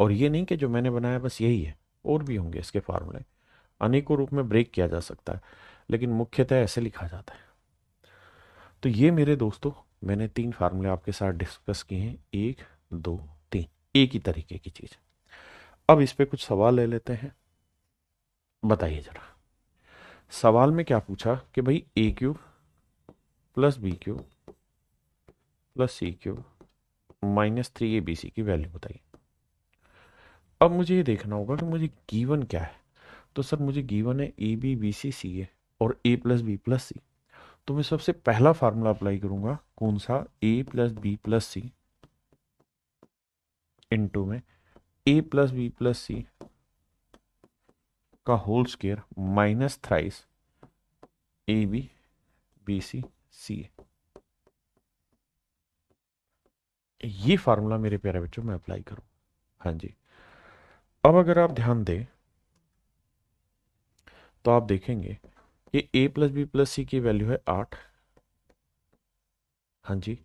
और ये नहीं कि जो मैंने बनाया बस यही है, और भी होंगे इसके फार्मूले, अनेकों रूप में ब्रेक किया जा सकता है, लेकिन मुख्यतः ऐसे लिखा जाता है। तो ये मेरे दोस्तों मैंने 3 फार्मूले आपके साथ डिस्कस किए हैं, 1 2 3, एक ही तरीके की चीज। अब इस पे कुछ सवाल ले लेते हैं। बताइए जरा, सवाल में क्या पूछा कि भाई A cube plus B cube plus C cube -3ABC की वैल्यू बताइए। अब मुझे ये देखना होगा कि मुझे गिवन क्या है। तो सर मुझे गिवन है AB BC CA और A प्लस बी प्लस सी। तो मैं सबसे पहला फार्मूला अप्लाई करूंगा, कौन सा, A plus B plus C into में A प्लस बी प्लस सी का whole square minus thrice AB BC CA। ये फार्मूला मेरे प्यारे बच्चों में अप्लाई करूं। हाँ जी, अब अगर आप ध्यान दें तो आप देखेंगे कि A plus B plus C की वैल्यू है 8। हाँ जी,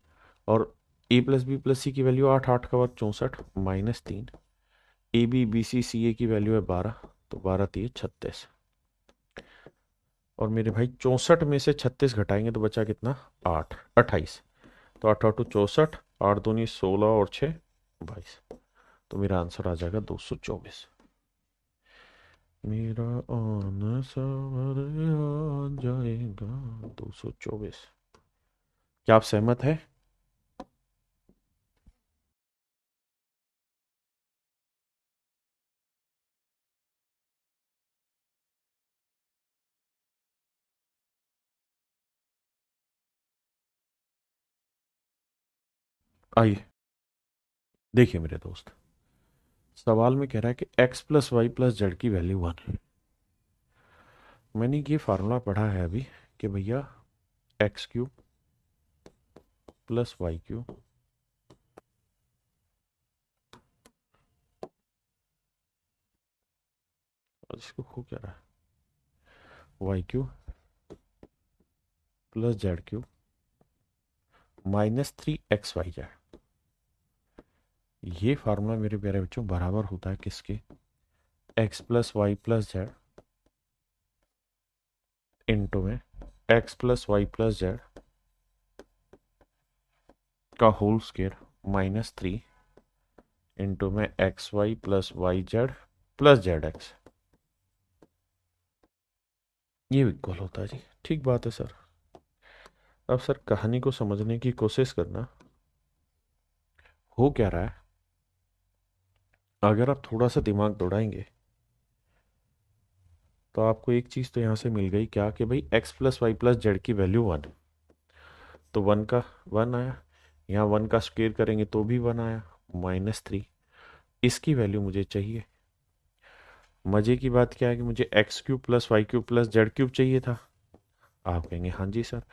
और A plus B plus C की वैल्यू 8, 8 का वर्ग 64 -3। AB BC CA की वैल्यू है 12, तो 12 3 36। और मेरे भाई 64 में से 36 घटाएंगे तो बचा कितना, 8 28। तो 8 8 64, 8 दूनी 16 और 6 22। तो मेरा आंसर आ जाएगा 224। मेरा आंसर आ जाएगा 224। क्या आप सहमत है? आइए देखिए मेरे दोस्त, सवाल में कह रहा है कि x plus Y plus Z की वैल्यू 1 है। मैंने ये फार्मूला पढ़ा है अभी कि भैया X cube plus Y cube और इसको हो क्या रहा है, Y cube plus Z cube -3 XYZ। ये फार्मूला मेरे प्यारे बच्चों बराबर होता है किसके, x plus Y plus Z into में x plus Y plus Z का होल स्क्वायर -3 इंटू में XY plus Y Z plus ZX। ये इक्वल होता है जी। ठीक बात है सर। अब सर कहानी को समझने की कोशिश करना, हो क्या रहा है, अगर आप थोड़ा सा दिमाग दौड़ाएंगे तो आपको एक चीज़ तो यहाँ से मिल गई क्या, कि भाई x plus Y plus Z की वैल्यू 1, तो 1 का 1 आया, यहाँ 1 का स्क्वायर करेंगे तो भी 1 आया, -3। इसकी वैल्यू मुझे चाहिए। मज़े की बात क्या है कि मुझे X cube plus Y cube plus Z cube चाहिए था। आप कहेंगे हाँ जी सर,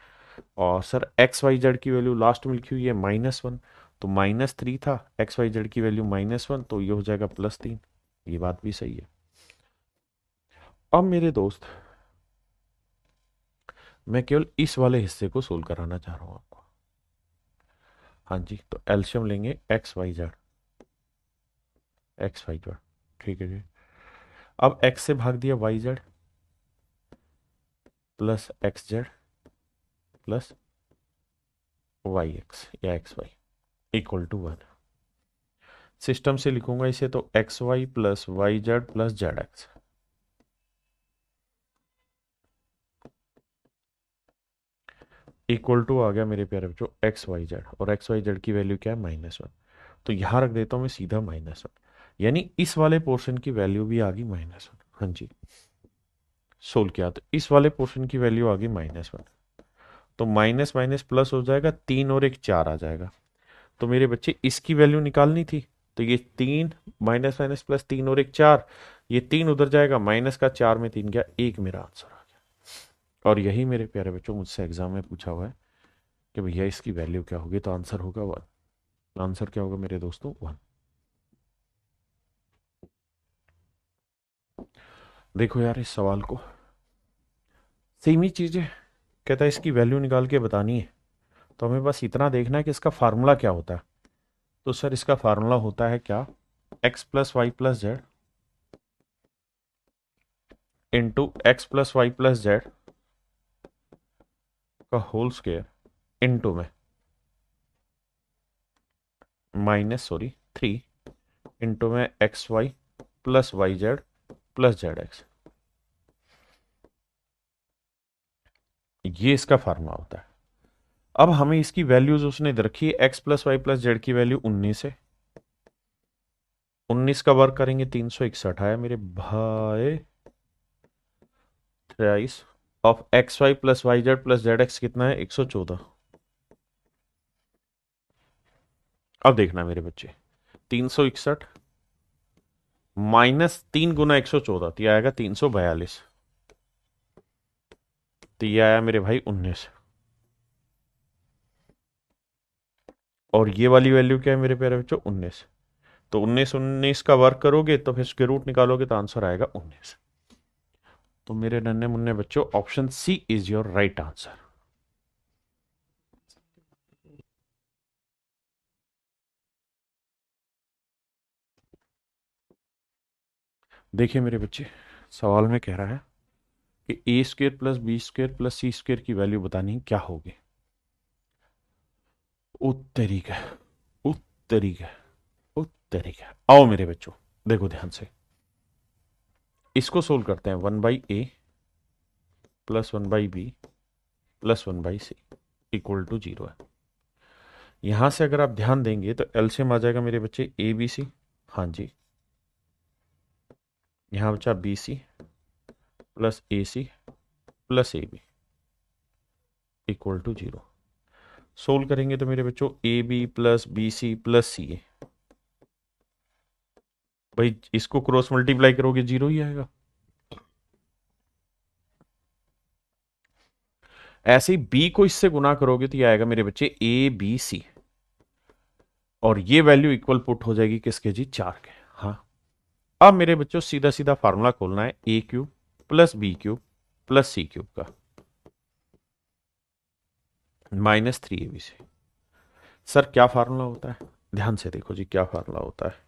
और सर एक्स वाई जेड की वैल्यू लास्ट में लिखी हुई है -1, तो -3 था, एक्स वाई जेड की वैल्यू -1, तो ये हो जाएगा +3। ये बात भी सही है। अब मेरे दोस्त, मैं केवल इस वाले हिस्से को सोल्व कराना चाह रहा हूँ आपको। हाँ जी, तो एल्शियम लेंगे एक्स वाई जेड, ठीक है जी। अब एक्स से भाग दिया Y Z plus X Z plus Y X या X Y equal to 1। System से लिखूंगा इसे तो X Y plus Y Z plus Z x equal to आ गया मेरे प्यारे बच्चों एक्स वाई जेड, और एक्स वाई जेड की वैल्यू क्या है -1, तो यहां रख देता हूं मैं सीधा -1, यानी इस वाले पोर्शन की वैल्यू भी आ गई -1। हाँ जी, सोल्व किया तो इस वाले पोर्शन की वैल्यू आ गई -1, तो माइनस माइनस प्लस हो जाएगा, 3 और 1 4 आ जाएगा। तो मेरे बच्चे इसकी वैल्यू निकालनी थी, तो ये 3 माइनस माइनस प्लस 3 और 1 4, ये 3 उधर जाएगा, माइनस का 4 में 3 गया, 1 मेरा आंसर आ गया। और यही मेरे प्यारे बच्चों मुझसे एग्जाम में पूछा हुआ है कि भैया इसकी वैल्यू क्या होगी, तो आंसर होगा 1। आंसर क्या होगा मेरे दोस्तों, 1। देखो यार इस सवाल को, सेम ही चीज़ है, कहता है इसकी वैल्यू निकाल के बतानी है, तो हमें बस इतना देखना है कि इसका फार्मूला क्या होता है। तो सर इसका फार्मूला होता है क्या, X plus Y plus Z into X plus Y plus Z का होल स्क्वायर इंटू में -3 इंटू में X Y plus Y Z plus Z X. ये इसका फार्मूला होता है। अब हमें इसकी वैल्यूज उसने दे रखी है, X plus Y plus Z की वैल्यू 19 है, 19 का वर्क करेंगे 361 आया मेरे भाई, 23 of X Y plus Y Z plus Z X कितना है 114। अब देखना मेरे बच्चे, 361 -3 × 114, तो यह आएगा 342, तो ये आया मेरे भाई 19। और ये वाली वैल्यू क्या है मेरे प्यारे बच्चों, 19, तो 19 19 का वर्क करोगे तो फिर स्क्वायर रूट निकालोगे तो आंसर आएगा 19। तो मेरे नन्हे मुन्ने बच्चों option C is your right answer. देखिए मेरे बच्चे, सवाल में कह रहा है कि A square plus B square plus C square की वैल्यू बतानी है, क्या होगी। उत्तरीका, उत्तरीका, उत्तरीका। आओ मेरे बच्चों, देखो ध्यान से, इसको सोल्व करते हैं। 1/a plus 1/b plus 1/c equal to 0 है। यहां से अगर आप ध्यान देंगे तो एलसीएम आ जाएगा मेरे बच्चे ABC, हाँ जी, यहां बचा BC plus AC plus AB equal to 0। Solve करेंगे तो मेरे बच्चों AB plus BC plus CA, भाई इसको क्रॉस मल्टीप्लाई करोगे 0 ही आएगा। ऐसे ही बी को इससे गुना करोगे तो ये आएगा मेरे बच्चे ए बी सी, और ये वैल्यू इक्वल पुट हो जाएगी किसके जी, 4 के। हाँ, अब मेरे बच्चों सीधा सीधा फार्मूला खोलना है, A cube plus B cube plus C cube का -3 ABC। सर क्या फार्मूला होता है, ध्यान से देखो जी, क्या फार्मूला होता है।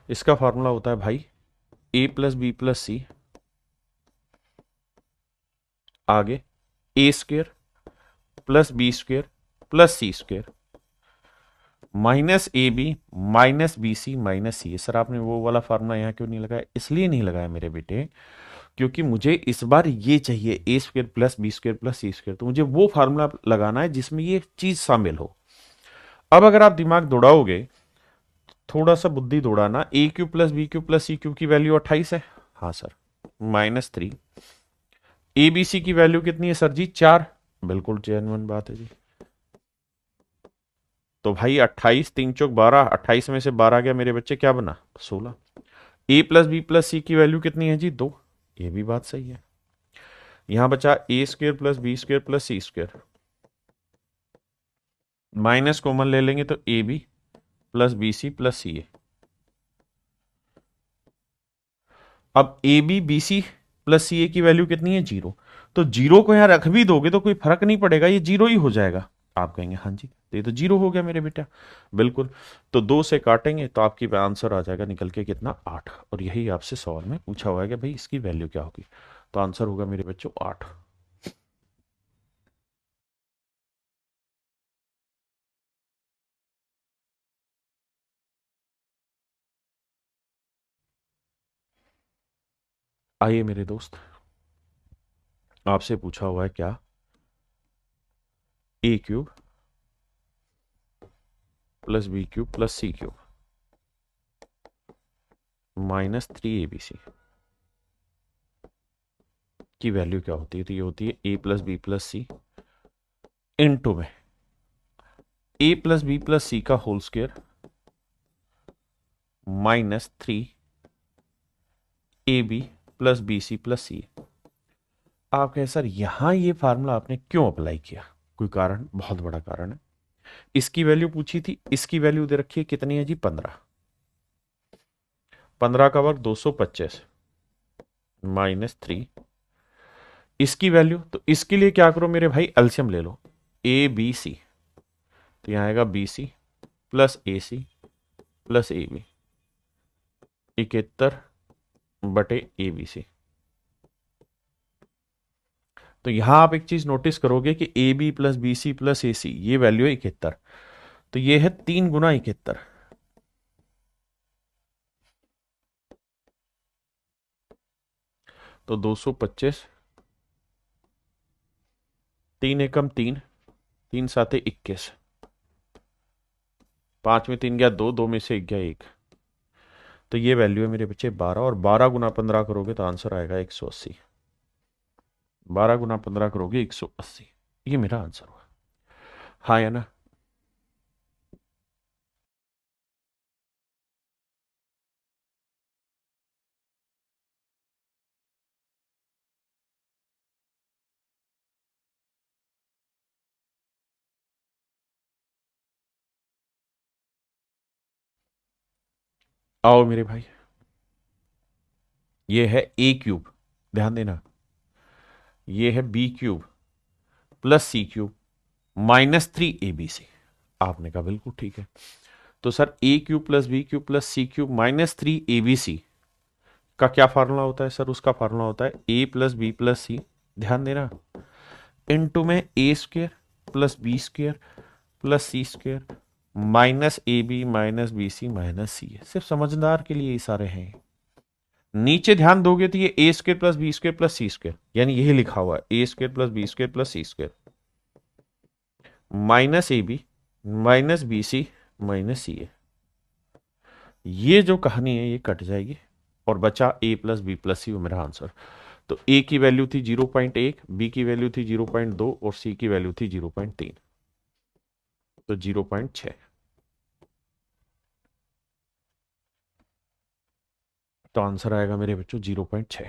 इसका फार्मूला होता है भाई A plus B plus C, आगे A square plus B square plus C square minus A B minus B C minus C. Sir आपने वो वाला फार्मूला यहाँ क्यों नहीं लगाया, इसलिए नहीं लगाया मेरे बेटे क्योंकि मुझे इस बार ये चाहिए A square plus B square plus C square, तो मुझे वो फार्मूला लगाना है जिसमें ये चीज शामिल हो। अब अगर आप दिमाग दौड़ाओगे, थोड़ा सा बुद्धि दौड़ाना, A cube plus B cube plus C cube की वैल्यू 28 है, हाँ सर, -3। ए बी सी की वैल्यू कितनी है सर जी, 4, बिल्कुल जेन्युइन बात है जी। तो भाई 28 3 चौक 12, 28 में से 12 गया मेरे बच्चे, क्या बना, 16। ए प्लस बी प्लस सी की वैल्यू कितनी है जी, 2, ये भी बात सही है। यहां बचा A square plus B square plus C square, minus common ले लेंगे तो A B plus B C plus C A. अब A B B C plus सी ए की वैल्यू कितनी है, 0। तो 0 को यहां रख भी दोगे तो कोई फर्क नहीं पड़ेगा, ये 0 ही हो जाएगा। आप कहेंगे हाँ जी, तो ये तो 0 हो गया मेरे बेटा, बिल्कुल। तो 2 से काटेंगे तो आपकी आंसर आ जाएगा निकल के कितना, 8। और यही आपसे सवाल में पूछा हुआ है कि भाई इसकी वैल्यू क्या होगी, तो आंसर होगा मेरे बच्चों 8। आइए मेरे दोस्त, आपसे पूछा हुआ है क्या, A cube plus B cube plus C cube -3 ABC की वैल्यू क्या होती है, तो ये होती है A plus B plus C into में ए प्लस बी प्लस सी का whole square -3 AB plus B C plus C. आप कहें सर यहां ये फार्मूला आपने क्यों अप्लाई किया, कोई कारण, बहुत बड़ा कारण है। इसकी वैल्यू पूछी थी, इसकी वैल्यू दे रखी है कितनी है जी, 15। 15 का वर्ग 225 -3, इसकी वैल्यू, तो इसके लिए क्या करो मेरे भाई, एलसीएम ले लो, ए बी सी, तो यहां आएगा B C plus A C plus A B, 71/ABC। तो यहां आप एक चीज नोटिस करोगे कि A B plus B C plus A C, ये वैल्यू है 71, तो ये है 3 गुना 71। तो 225, 3 एकम 3, 3 साते 21, 5 में 3 गया 2, 2 में से 1 गया 1, तो ये वैल्यू है मेरे बच्चे 12, और 12 गुना 15 करोगे तो आंसर आएगा 180। 12 गुना 15 करोगे 180, ये मेरा आंसर हुआ, हाँ या ना। आओ मेरे भाई, ये है ए क्यूब, ध्यान देना, ये है B cube plus C cube -3 ABC। आपने कहा बिल्कुल ठीक है। तो sir A cube plus B cube plus C cube -3 ABC का क्या फार्मूला होता है सर, उसका फार्मूला होता है A plus B plus C, ध्यान देना, इनटू में A square plus B square plus C square -AB minus B C minus C है। सिर्फ समझदार के लिए ये सारे हैं। नीचे ध्यान दोगे तो ये A square plus B square plus C square, यानी यही लिखा हुआ है A square plus B square plus C square -AB minus B C minus C है। ये जो कहानी है ये कट जाएगी और बचा ए प्लस बी प्लस सी, वो मेरा आंसर। तो ए की वैल्यू थी 0.1, बी की वैल्यू थी 0.2 और सी की वैल्यू थी 0.3, तो 0.6। तो आंसर आएगा मेरे बच्चों 0.6।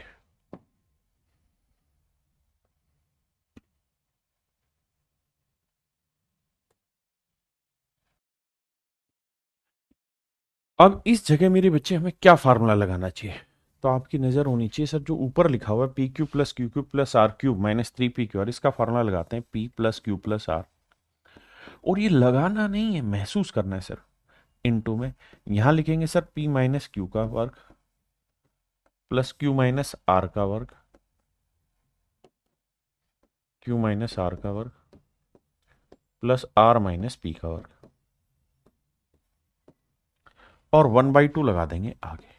अब इस जगह मेरे बच्चे हमें क्या फार्मूला लगाना चाहिए? तो आपकी नजर होनी चाहिए सर जो ऊपर लिखा हुआ है P Q plus Q Q plus R cube minus 3 P Q R, इसका फार्मूला लगाते हैं P plus Q plus R. और ये लगाना नहीं है, महसूस करना है सर। इनटू में यहां लिखेंगे सर पी माइनस क्यू का वर्ग प्लस क्यू माइनस आर का वर्ग, क्यू माइनस आर का वर्ग प्लस आर माइनस पी का वर्ग, और 1/2 लगा देंगे आगे,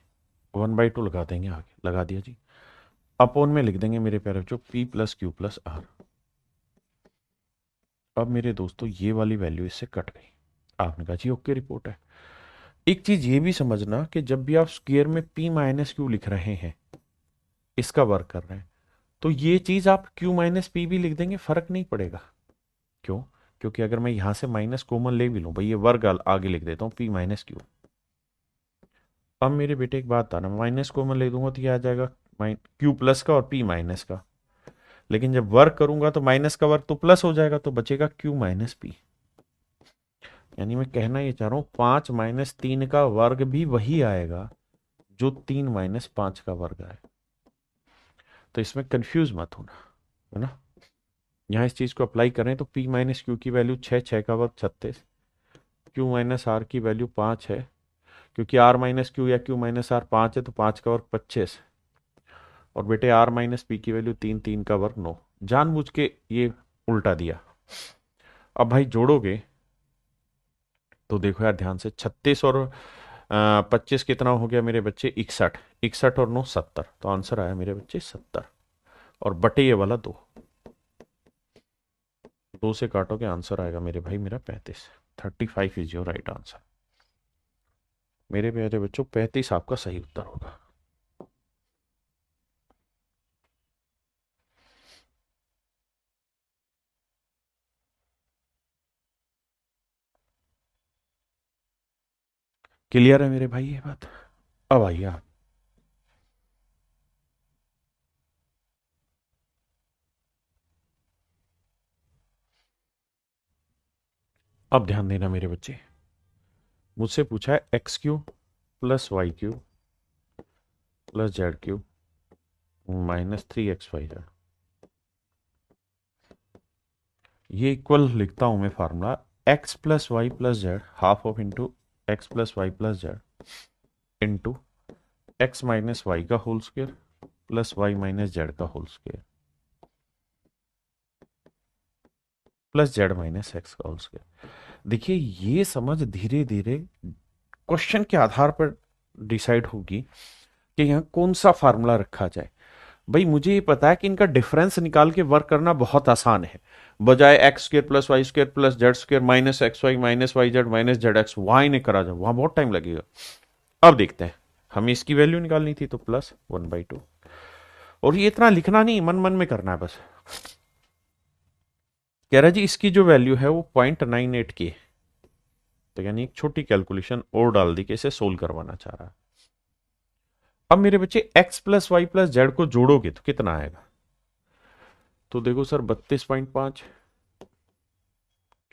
1/2 लगा देंगे आगे, लगा दिया जी। अपोन में लिख देंगे मेरे प्यारे बच्चों P plus Q plus R. अब मेरे दोस्तों ये वाली वैल्यू इससे कट गई। आपने कहा जी ओके रिपोर्ट है। एक चीज ये भी समझना कि जब भी आप स्क्वायर में p माइनस क्यू लिख रहे हैं, इसका वर्क कर रहे हैं, तो ये चीज आप q माइनस पी भी लिख देंगे, फर्क नहीं पड़ेगा। क्यों? क्योंकि अगर मैं यहां से माइनस कॉमन ले भी लूं, भाई ये वर्ग आगे लिख देता हूं p माइनस क्यू। अब मेरे बेटे एक बात आना, माइनस कॉमन ले दूंगा तो ये आ जाएगा क्यू प्लस का और p माइनस का, लेकिन जब वर्क करूंगा तो माइनस का वर्ग तो प्लस हो जाएगा, तो बचेगा क्यू माइनस पी। यानी मैं कहना ये चाह रहा हूं 5 - 3 का वर्ग भी वही आएगा जो 3 - 5 का वर्ग आए। तो इसमें कंफ्यूज मत होना, है ना। यहाँ इस चीज को अप्लाई करें तो p माइनस क्यू की वैल्यू 6, 6 का वर्ग 36, q माइनस आर की वैल्यू 5 है, क्योंकि r माइनस क्यू या q माइनस आर 5 है तो 5 का वर्ग 25, और बेटे r माइनस पी की वैल्यू 3, 3 का वर्ग 9। जानबूझ के ये उल्टा दिया। अब भाई जोड़ोगे तो देखो यार ध्यान से, 36 और 25 कितना हो गया मेरे बच्चे? 61, 61 और 9 70, तो आंसर आया मेरे बच्चे 70। और बटे ये वाला 2, 2 से काटोगे आंसर आएगा मेरे भाई मेरा 35। 35 इज योर राइट आंसर। मेरे प्यारे बच्चों 35 आपका सही उत्तर होगा। क्लियर है मेरे भाई ये बात? अब आइए आप। अब ध्यान देना मेरे बच्चे, मुझसे पूछा है x³ plus y³ plus z³ minus 3xyz। ये इक्वल लिखता हूं मैं formula, x plus Y plus Z half of into X plus Y plus Z into X minus Y का whole square plus Y minus Z का whole square plus Z minus x का होल स्क्वायर। देखिए ये समझ धीरे धीरे क्वेश्चन के आधार पर डिसाइड होगी कि यहाँ कौन सा फार्मूला रखा जाए। भाई मुझे ये पता है कि इनका डिफरेंस निकाल के वर्क करना बहुत आसान है, बजाय X square plus Y square plus Z square minus X Y minus Y Z minus Z X Y ने करा जाए, वहां बहुत टाइम लगेगा। अब देखते हैं, हमें इसकी वैल्यू निकालनी थी तो प्लस 1/2, और ये इतना लिखना नहीं, मन मन में करना है बस। कह रहा जी इसकी जो वैल्यू है वो 0.98 की है, तो यानी एक छोटी कैलकुलेशन और डाल दी कि इसे सोल्व करवाना चाह रहा है। अब मेरे बच्चे x plus Y plus Z को जोड़ोगे तो कितना आएगा? तो देखो सर 32.5,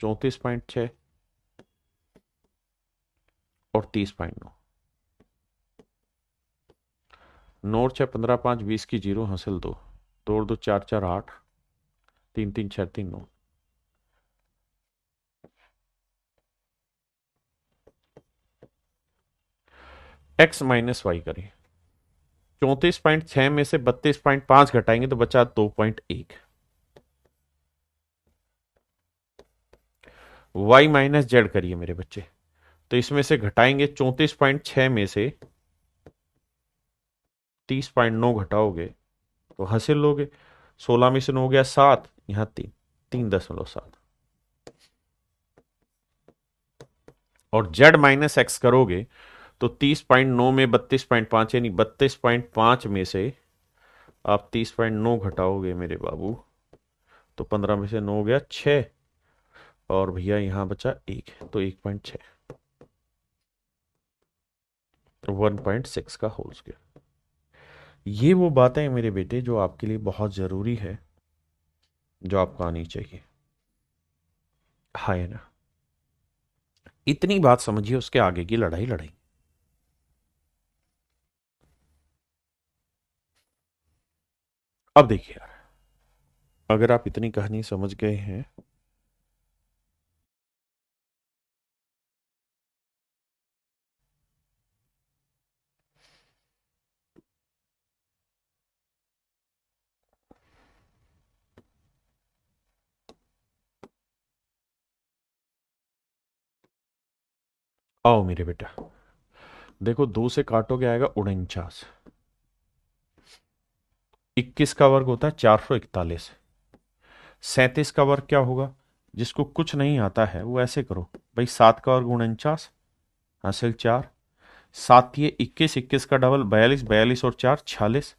34.6 और 30.9। 9 6 15 5 20 की जीरो हासिल 2, 2 और 2 4 4 8, 3 3 6 3 9। x माइनस वाई करें, 34.6 में से 32.5 घटाएंगे तो बचा 2.1। y माइनस जेड करिए मेरे बच्चे, तो इसमें से घटाएंगे 34.6 में से 30.9 घटाओगे तो हासिल लोगे, 16 में से 9 हो गया 7, यहां 3, 3.7। और z माइनस एक्स करोगे तो 30.9 में 32.5, यानी 32.5 में से आप 30.9 घटाओगे मेरे बाबू, तो 15 में से 9 हो गया 6, और भैया यहां बचा 1, तो 1.6, 1.6 का होल स्क्वायर। ये वो बातें हैं मेरे बेटे जो आपके लिए बहुत जरूरी है, जो आपको आनी चाहिए। हाँ है ना? इतनी बात समझिए, उसके आगे की लड़ाई लड़ाई। अब देखिए यार, अगर आप इतनी कहानी समझ गए हैं, आओ मेरे बेटा, देखो 2 से काटोगे आएगा 49। 21 का वर्ग होता है 441। 37 का वर्ग क्या होगा? जिसको कुछ नहीं आता है वो ऐसे करो भाई, 7 का वर्ग 49 हासिल 4, 7 ये 21, 21 का डबल 42, 42 और 4 46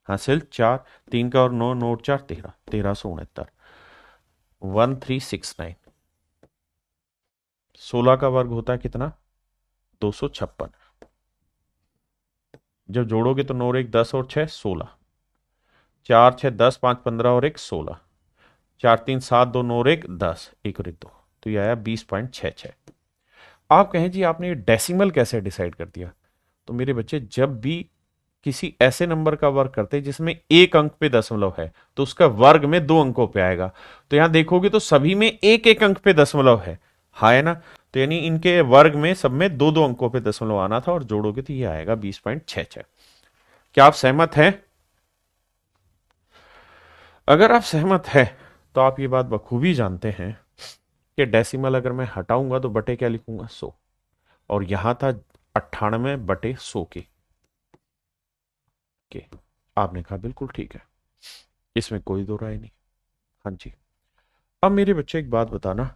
हासिल 4, 3 का और 9, 9 और 4 13, 1369, 1369। 16 का वर्ग होता है कितना? 256। जब जोड़ोगे तो 9 और 1 10 और 6 16, 4 6 10, 5 15 और 1 16, 4 3 7 2 9 और 1 10, 1 और 1 2, तो ये आया 20.66। आप कहें जी आपने ये डेसिमल कैसे डिसाइड कर दिया? तो मेरे बच्चे, जब भी किसी ऐसे नंबर का वर्ग करते हैं जिसमें एक अंक पे दशमलव है, तो उसका वर्ग में 2 अंकों पे आएगा। तो यहां देखोगे तो सभी में एक एक अंक पे दशमलव है ना? तो यानी इनके वर्ग में सब में 2 2 अंकों पे दशमलव आना था, और जोड़ोगे तो ये आएगा 20.66। क्या आप सहमत हैं? अगर आप सहमत हैं तो आप ये बात बखूबी जानते हैं कि डेसिमल अगर मैं हटाऊंगा तो बटे क्या लिखूंगा? 100। और यहां था 98/100 के। आपने कहा बिल्कुल ठीक है, इसमें कोई दो राय नहीं। हाँ जी। अब मेरे बच्चे एक बात बताना,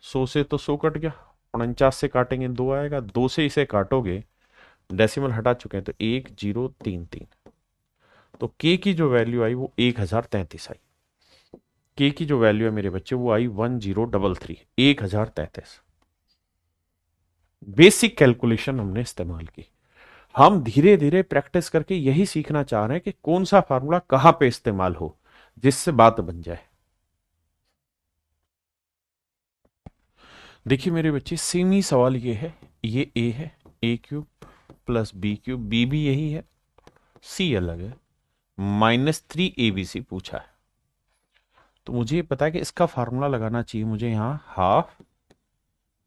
100 से तो 100 कट गया, 49 से काटेंगे 2 आएगा, 2 से इसे काटोगे, डेसिमल हटा चुके हैं तो 1033। तो के की जो वैल्यू आई वो 1033 आई। के की जो वैल्यू है मेरे बच्चे वो आई 1033, 1033। बेसिक कैलकुलेशन हमने इस्तेमाल की। हम धीरे धीरे प्रैक्टिस करके यही सीखना चाह रहे हैं कि कौन सा फार्मूला कहां पे इस्तेमाल हो जिससे बात बन जाए। देखिए मेरे बच्चे, सेम ही सवाल ये है, ये ए है, A cube plus B cube, B भी यही है, सी अलग है, -3 ABC पूछा है। तो मुझे पता है कि इसका फार्मूला लगाना चाहिए मुझे यहां, half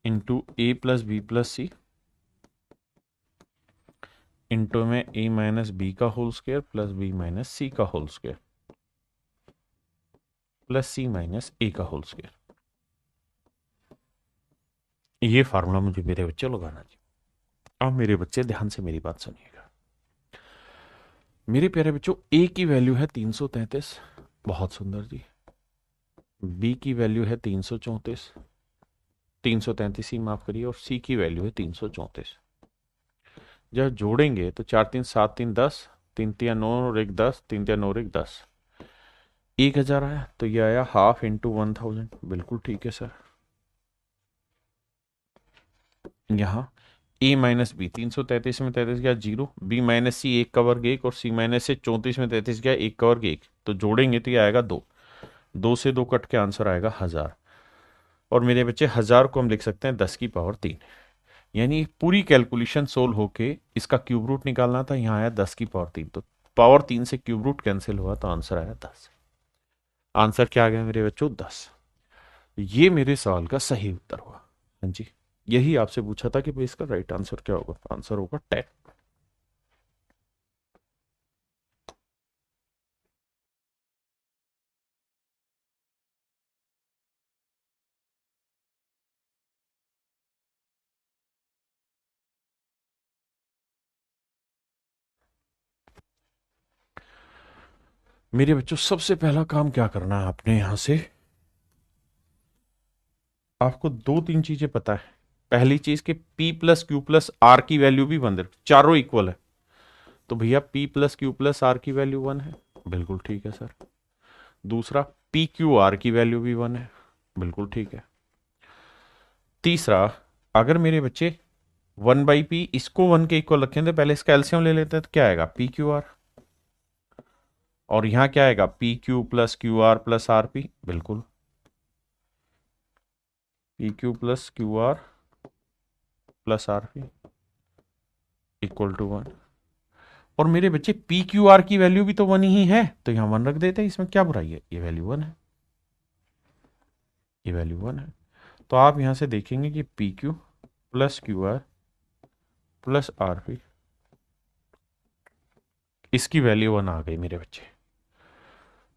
into A plus B plus C into में ए माइनस बी का whole square plus B minus सी का होल स्क्वायर प्लस सी माइनस ए का होल स्क्वायर। ये फार्मूला मुझे मेरे बच्चे लगाना चाहिए। अब मेरे बच्चे ध्यान से मेरी बात सुनिएगा। मेरे प्यारे बच्चों, ए की वैल्यू है 333, बहुत सुंदर जी। बी की वैल्यू है 334, 333 ही माफ करिए, और सी की वैल्यू है 334। जब जोड़ेंगे तो 4 3 7 3 10, 3 3 9 और 1 10, 3 3 9 और 1 10, 1000 आया। तो ये आया हाफ इंटू 1000, बिल्कुल ठीक है सर। यहाँ ए माइनस बी, 333 में 33 गया 0, बी माइनस सी 1 का वर्ग 1, और सी माइनस से 34 में 33 गया 1 का वर्ग 1, तो जोड़ेंगे तो ये आएगा 2, 2 से 2 कट के आंसर आएगा 1000। और मेरे बच्चे 1000 को हम लिख सकते हैं 10 की पावर 3। यानी पूरी कैलकुलेशन सोल्व होके इसका क्यूब रूट निकालना था, यहाँ आया 10 की पावर 3, तो पावर 3 से क्यूब रूट कैंसिल हुआ तो आंसर आया 10। आंसर क्या आ गया मेरे बच्चों? 10। ये मेरे सवाल का सही उत्तर हुआ। हाँ जी, यही आपसे पूछा था कि भाई इसका राइट आंसर क्या होगा? आंसर होगा 10। मेरे बच्चों, सबसे पहला काम क्या करना है आपने यहां से, आपको 2 3 चीजें पता है। पहली चीज कि P plus Q plus R की वैल्यू भी 1 है, चारों इक्वल है। तो भैया P plus Q plus R की वैल्यू 1 है, बिल्कुल ठीक है सर। दूसरा, पी क्यू आर की वैल्यू भी 1 है, बिल्कुल ठीक है। तीसरा, अगर मेरे बच्चे 1/P इसको 1 के इक्वल रखें तो पहले इसका एलसीएम ले लेते हैं, तो क्या आएगा? P Q R. और यहां क्या आएगा, P Q plus Q R plus R P, बिल्कुल P Q plus Q R plus R P equal to 1। और मेरे बच्चे पी क्यू आर की वैल्यू भी तो 1 ही है, तो यहां 1 रख देते हैं, इसमें क्या बुराई है, ये वैल्यू 1 है, ये वैल्यू 1 है। तो आप यहां से देखेंगे कि P Q plus Q R plus R P, इसकी वैल्यू 1 आ गई मेरे बच्चे।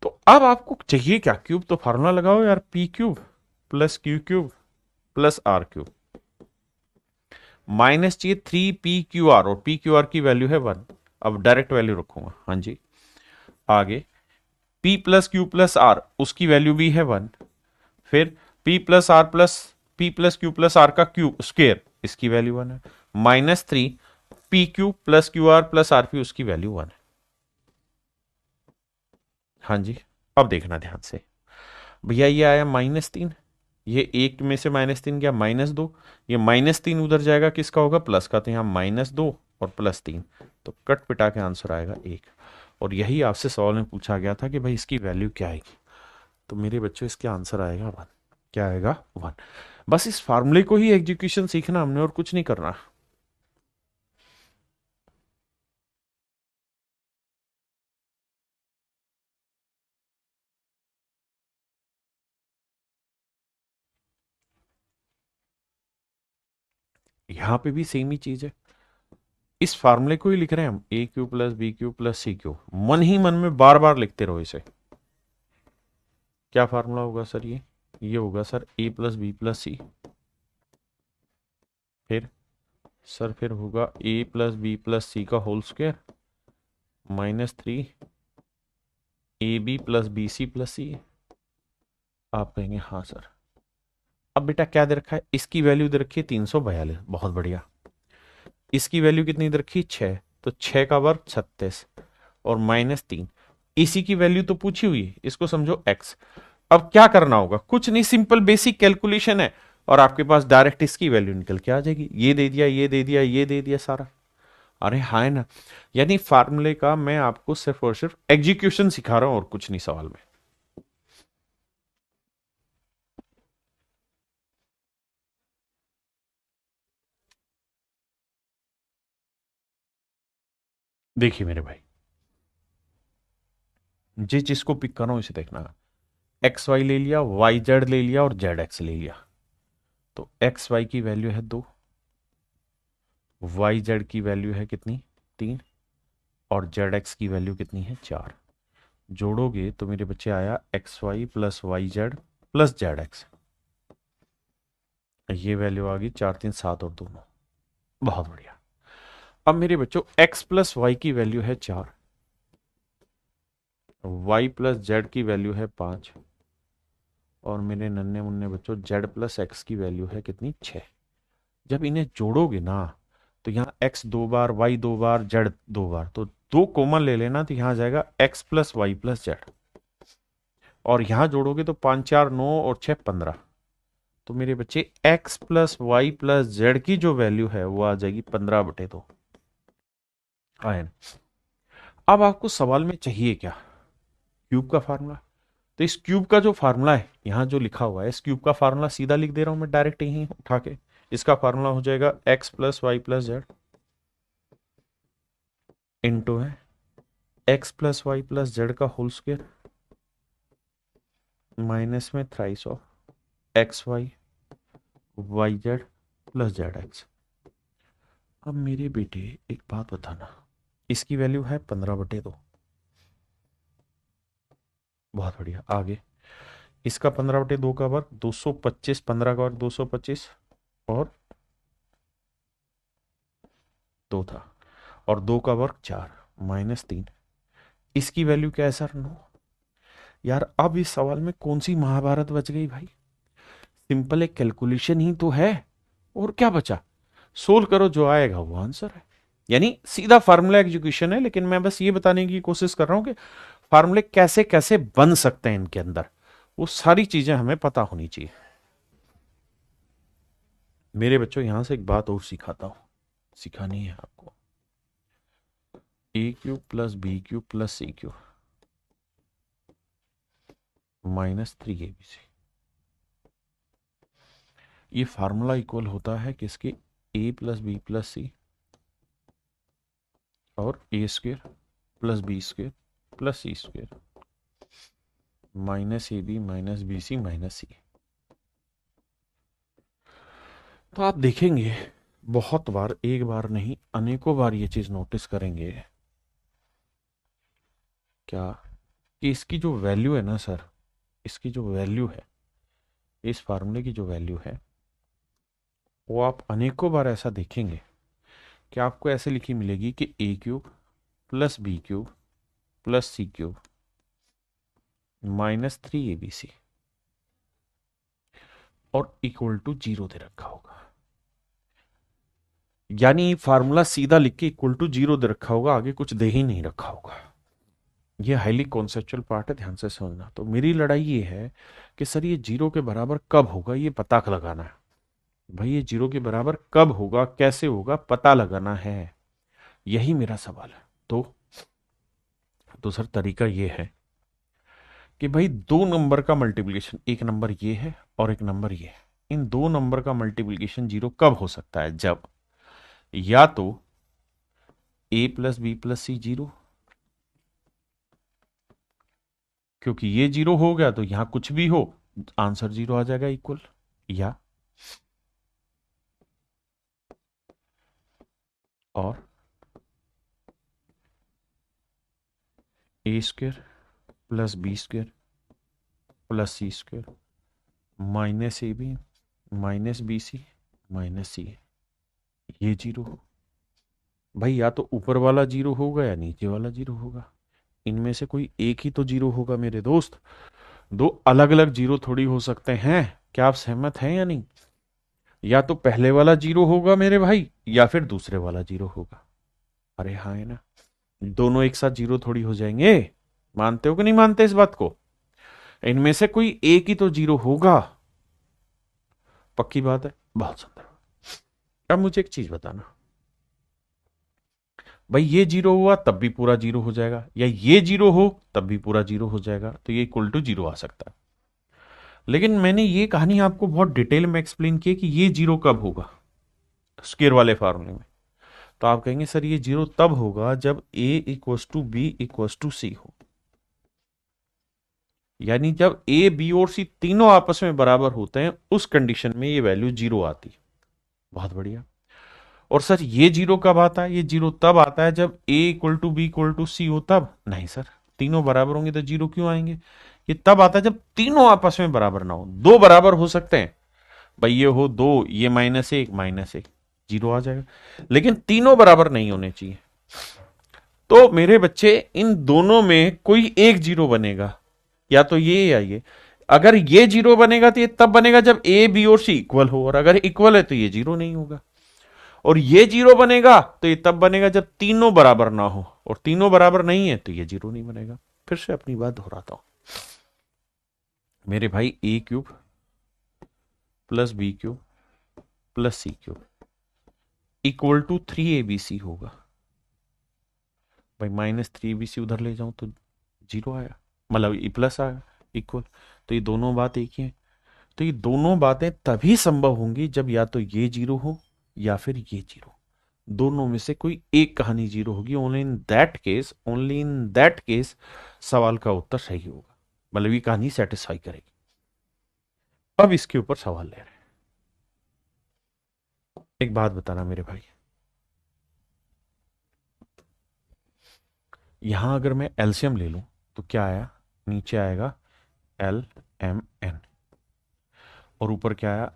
तो अब आपको चाहिए क्या, क्यूब, तो फार्मूला लगाओ यार, P cube plus Q cube plus R cube, minus चाहिए 3 PQR, और PQR की वैल्यू है 1। अब डायरेक्ट वैल्यू रखूंगा, हाँ जी। आगे P plus Q plus R, उसकी वैल्यू भी है 1। फिर P plus Q plus R का क्यूब स्क्वेयर, इसकी वैल्यू 1 है। -3 PQ plus Q R plus R P, उसकी वैल्यू 1 है। हाँ जी, अब देखना ध्यान से भैया, ये आया -3, ये एक में से -3 गया -2, ये -3 उधर जाएगा, किसका होगा, प्लस का, तो यहाँ -2 और +3, तो कट पिटा के आंसर आएगा 1। और यही आपसे सवाल में पूछा गया था कि भाई इसकी वैल्यू क्या आएगी, तो मेरे बच्चों इसके आंसर आएगा 1। क्या आएगा, 1। बस इस फार्मूले को ही एग्जीक्यूशन सीखना हमने, और कुछ नहीं करना। यहां पे भी सेम ही चीज है, इस फार्मूले को ही लिख रहे हैं हम, A cube plus B cube plus C cube, मन ही मन में बार बार लिखते रहो इसे। क्या फार्मूला होगा सर, ये होगा sir A plus B plus C, फिर सर फिर होगा ए प्लस बी प्लस सी का whole square -3 A B plus B C plus C. आप कहेंगे हाँ सर। अब बेटा क्या दे रखा है, इसकी वैल्यू दे रखी है 342, बहुत बढ़िया। इसकी वैल्यू कितनी दे रखी, 6, तो 6 का वर्ग 36 और -3, इसी की वैल्यू तो पूछी हुई है, इसको समझो x। अब क्या करना होगा, कुछ नहीं, सिंपल बेसिक कैलकुलेशन है, और आपके पास डायरेक्ट इसकी वैल्यू निकल के आ जाएगी, ये दे दिया, ये दे दिया, ये दे दिया सारा। अरे हाँ, है ना। यानी फार्मूले का मैं आपको सिर्फ और सिर्फ एग्जीक्यूशन सिखा रहा हूं, और कुछ नहीं सवाल में। देखिए मेरे भाई, जिस जिसको पिक कर रहा हूं इसे देखना, एक्स वाई ले लिया, वाई जेड ले लिया, और जेड एक्स ले लिया, तो एक्स वाई की वैल्यू है 2, वाई जेड की वैल्यू है कितनी, 3, और जेड एक्स की वैल्यू कितनी है, 4। जोड़ोगे तो मेरे बच्चे आया X Y plus Y Z plus Z X, ये वैल्यू आ गई 4 3 7 और 2 9। बहुत बढ़िया। अब मेरे बच्चों x प्लस वाई की वैल्यू है 4, y प्लस जेड की वैल्यू है 5, और मेरे नन्हे मुन्ने बच्चों z प्लस एक्स की वैल्यू है कितनी, 6। जब इन्हें जोड़ोगे ना, तो यहाँ x 2 बार, y 2 बार, z 2 बार, तो 2 कॉमन ले लेना, तो यहाँ जाएगा x plus Y plus Z, और यहां जोड़ोगे तो 5 4 9 और 6 15, तो मेरे बच्चे x plus Y plus Z की जो वैल्यू है वो आ जाएगी 15/2। आयन। अब आपको सवाल में चाहिए क्या, क्यूब का फार्मूला। तो इस क्यूब का जो फार्मूला है, यहां जो लिखा हुआ है, इस क्यूब का फार्मूला सीधा लिख दे रहा हूं मैं डायरेक्ट यहीं उठा के। इसका फार्मूला हो जाएगा x plus Y plus Z into है X plus Y plus Z का होल स्क्वायर माइनस में thrice of X Y Y Z plus Z X. अब मेरे बेटे एक बात बताना, इसकी वैल्यू है 15/2, बहुत बढ़िया। आगे इसका 15/2 का वर्ग 225, 15 का वर्ग 225 और 2 था, और 2 का वर्ग 4 -3, इसकी वैल्यू क्या है सर, 9। यार अब इस सवाल में कौन सी महाभारत बच गई भाई, सिंपल एक कैलकुलेशन ही तो है, और क्या बचा, सोल्व करो, जो आएगा वो आंसर है। यानी सीधा फार्मूला एग्जीक्यूशन है, लेकिन मैं बस ये बताने की कोशिश कर रहा हूं कि फार्मूले कैसे कैसे बन सकते हैं इनके अंदर, वो सारी चीजें हमें पता होनी चाहिए। मेरे बच्चों यहां से एक बात और सिखाता हूं, सिखानी है आपको, A cube plus B cube plus C cube, -3abc। ये फार्मूला इक्वल होता है किसके, a plus B plus C और a² plus b² plus c² -ab minus bc minus c। तो आप देखेंगे बहुत बार, एक बार नहीं अनेकों बार ये चीज नोटिस करेंगे क्या, कि इसकी जो वैल्यू है ना सर, इसकी जो वैल्यू है, इस फार्मूले की जो वैल्यू है, वो आप अनेकों बार ऐसा देखेंगे कि आपको ऐसे लिखी मिलेगी कि a³ plus b³ plus c³ -3abc और इक्वल टू 0 दे रखा होगा। यानी फार्मूला सीधा लिख के इक्वल टू 0 दे रखा होगा, आगे कुछ दे ही नहीं रखा होगा। ये हाईली कॉन्सेप्चुअल पार्ट है, ध्यान से समझना। तो मेरी लड़ाई ये है कि सर ये 0 के बराबर कब होगा, ये पता लगाना है भाई। ये 0 के बराबर कब होगा, कैसे होगा, पता लगाना है, यही मेरा सवाल है। तो सर तरीका ये है कि भाई दो नंबर का मल्टीप्लिकेशन, एक नंबर ये है और एक नंबर ये है, इन दो नंबर का मल्टीप्लिकेशन 0 कब हो सकता है, जब या तो a plus B plus C 0, क्योंकि ये 0 हो गया तो यहां कुछ भी हो आंसर 0 आ जाएगा इक्वल, या और a² plus b² plus c² minus ab minus bc minus c, ये 0 हो। भाई या तो ऊपर वाला 0 होगा या नीचे वाला 0 होगा, इनमें से कोई एक ही तो 0 होगा मेरे दोस्त। दो अलग अलग 0 थोड़ी हो सकते हैं, क्या आप सहमत हैं या नहीं? या तो पहले वाला 0 होगा मेरे भाई, या फिर दूसरे वाला 0 होगा। अरे हाँ है ना, दोनों एक साथ 0 थोड़ी हो जाएंगे। मानते हो कि नहीं मानते इस बात को? इनमें से कोई एक ही तो 0 होगा, पक्की बात है। बहुत सुंदर। अब मुझे एक चीज बताना भाई, ये 0 हुआ तब भी पूरा 0 हो जाएगा, या ये 0 हो तब भी पूरा 0 हो जाएगा, तो ये इक्वल टू 0 आ सकता है। लेकिन मैंने ये कहानी आपको बहुत डिटेल में एक्सप्लेन की कि ये 0 कब होगा स्क्वायर वाले फार्मूले में। तो आप कहेंगे सर ये 0 तब होगा जब a equals to B equals to C हो, यानी जब a b और c तीनों आपस में बराबर होते हैं, उस कंडीशन में ये वैल्यू 0 आती। बहुत बढ़िया। और सर ये 0 कब आता है? ये 0 तब आता है जब a equal to B equal to C हो तब। नहीं सर, तीनों बराबर होंगे तो 0 क्यों आएंगे? ये तब आता है जब तीनों आपस में बराबर ना हो। दो बराबर हो सकते हैं भाई, ये हो 2, ये -1 0 आ जाएगा, लेकिन तीनों बराबर नहीं होने चाहिए। तो मेरे बच्चे इन दोनों में कोई एक 0 बनेगा, या तो ये या ये। अगर ये 0 बनेगा तो ये तब बनेगा जब a b और c इक्वल हो, और अगर इक्वल है तो ये 0 नहीं होगा। और ये 0 बनेगा तो ये तब बनेगा जब तीनों बराबर ना हो, और तीनों बराबर नहीं है तो ये 0 नहीं बनेगा। फिर से अपनी बात दोहराता हूं मेरे भाई, a³ plus b³ plus c³ equal to 3abc होगा। भाई -3abc उधर ले जाऊं तो 0 आया, मतलब ये प्लस आया इक्वल। तो ये दोनों बात एक ही है। तो ये दोनों बातें तभी संभव होंगी जब या तो ये 0 हो या फिर ये 0, दोनों में से कोई एक कहानी 0 होगी। ओनली इन दैट केस सवाल का उत्तर सही होगा, मतलब ये कहानी सेटिस्फाई करेगी। अब इसके ऊपर सवाल ले रहे हैं। एक बात बताना मेरे भाई, यहां अगर मैं एलसीएम ले लूं तो क्या आया? नीचे आएगा LMN और ऊपर क्या आया?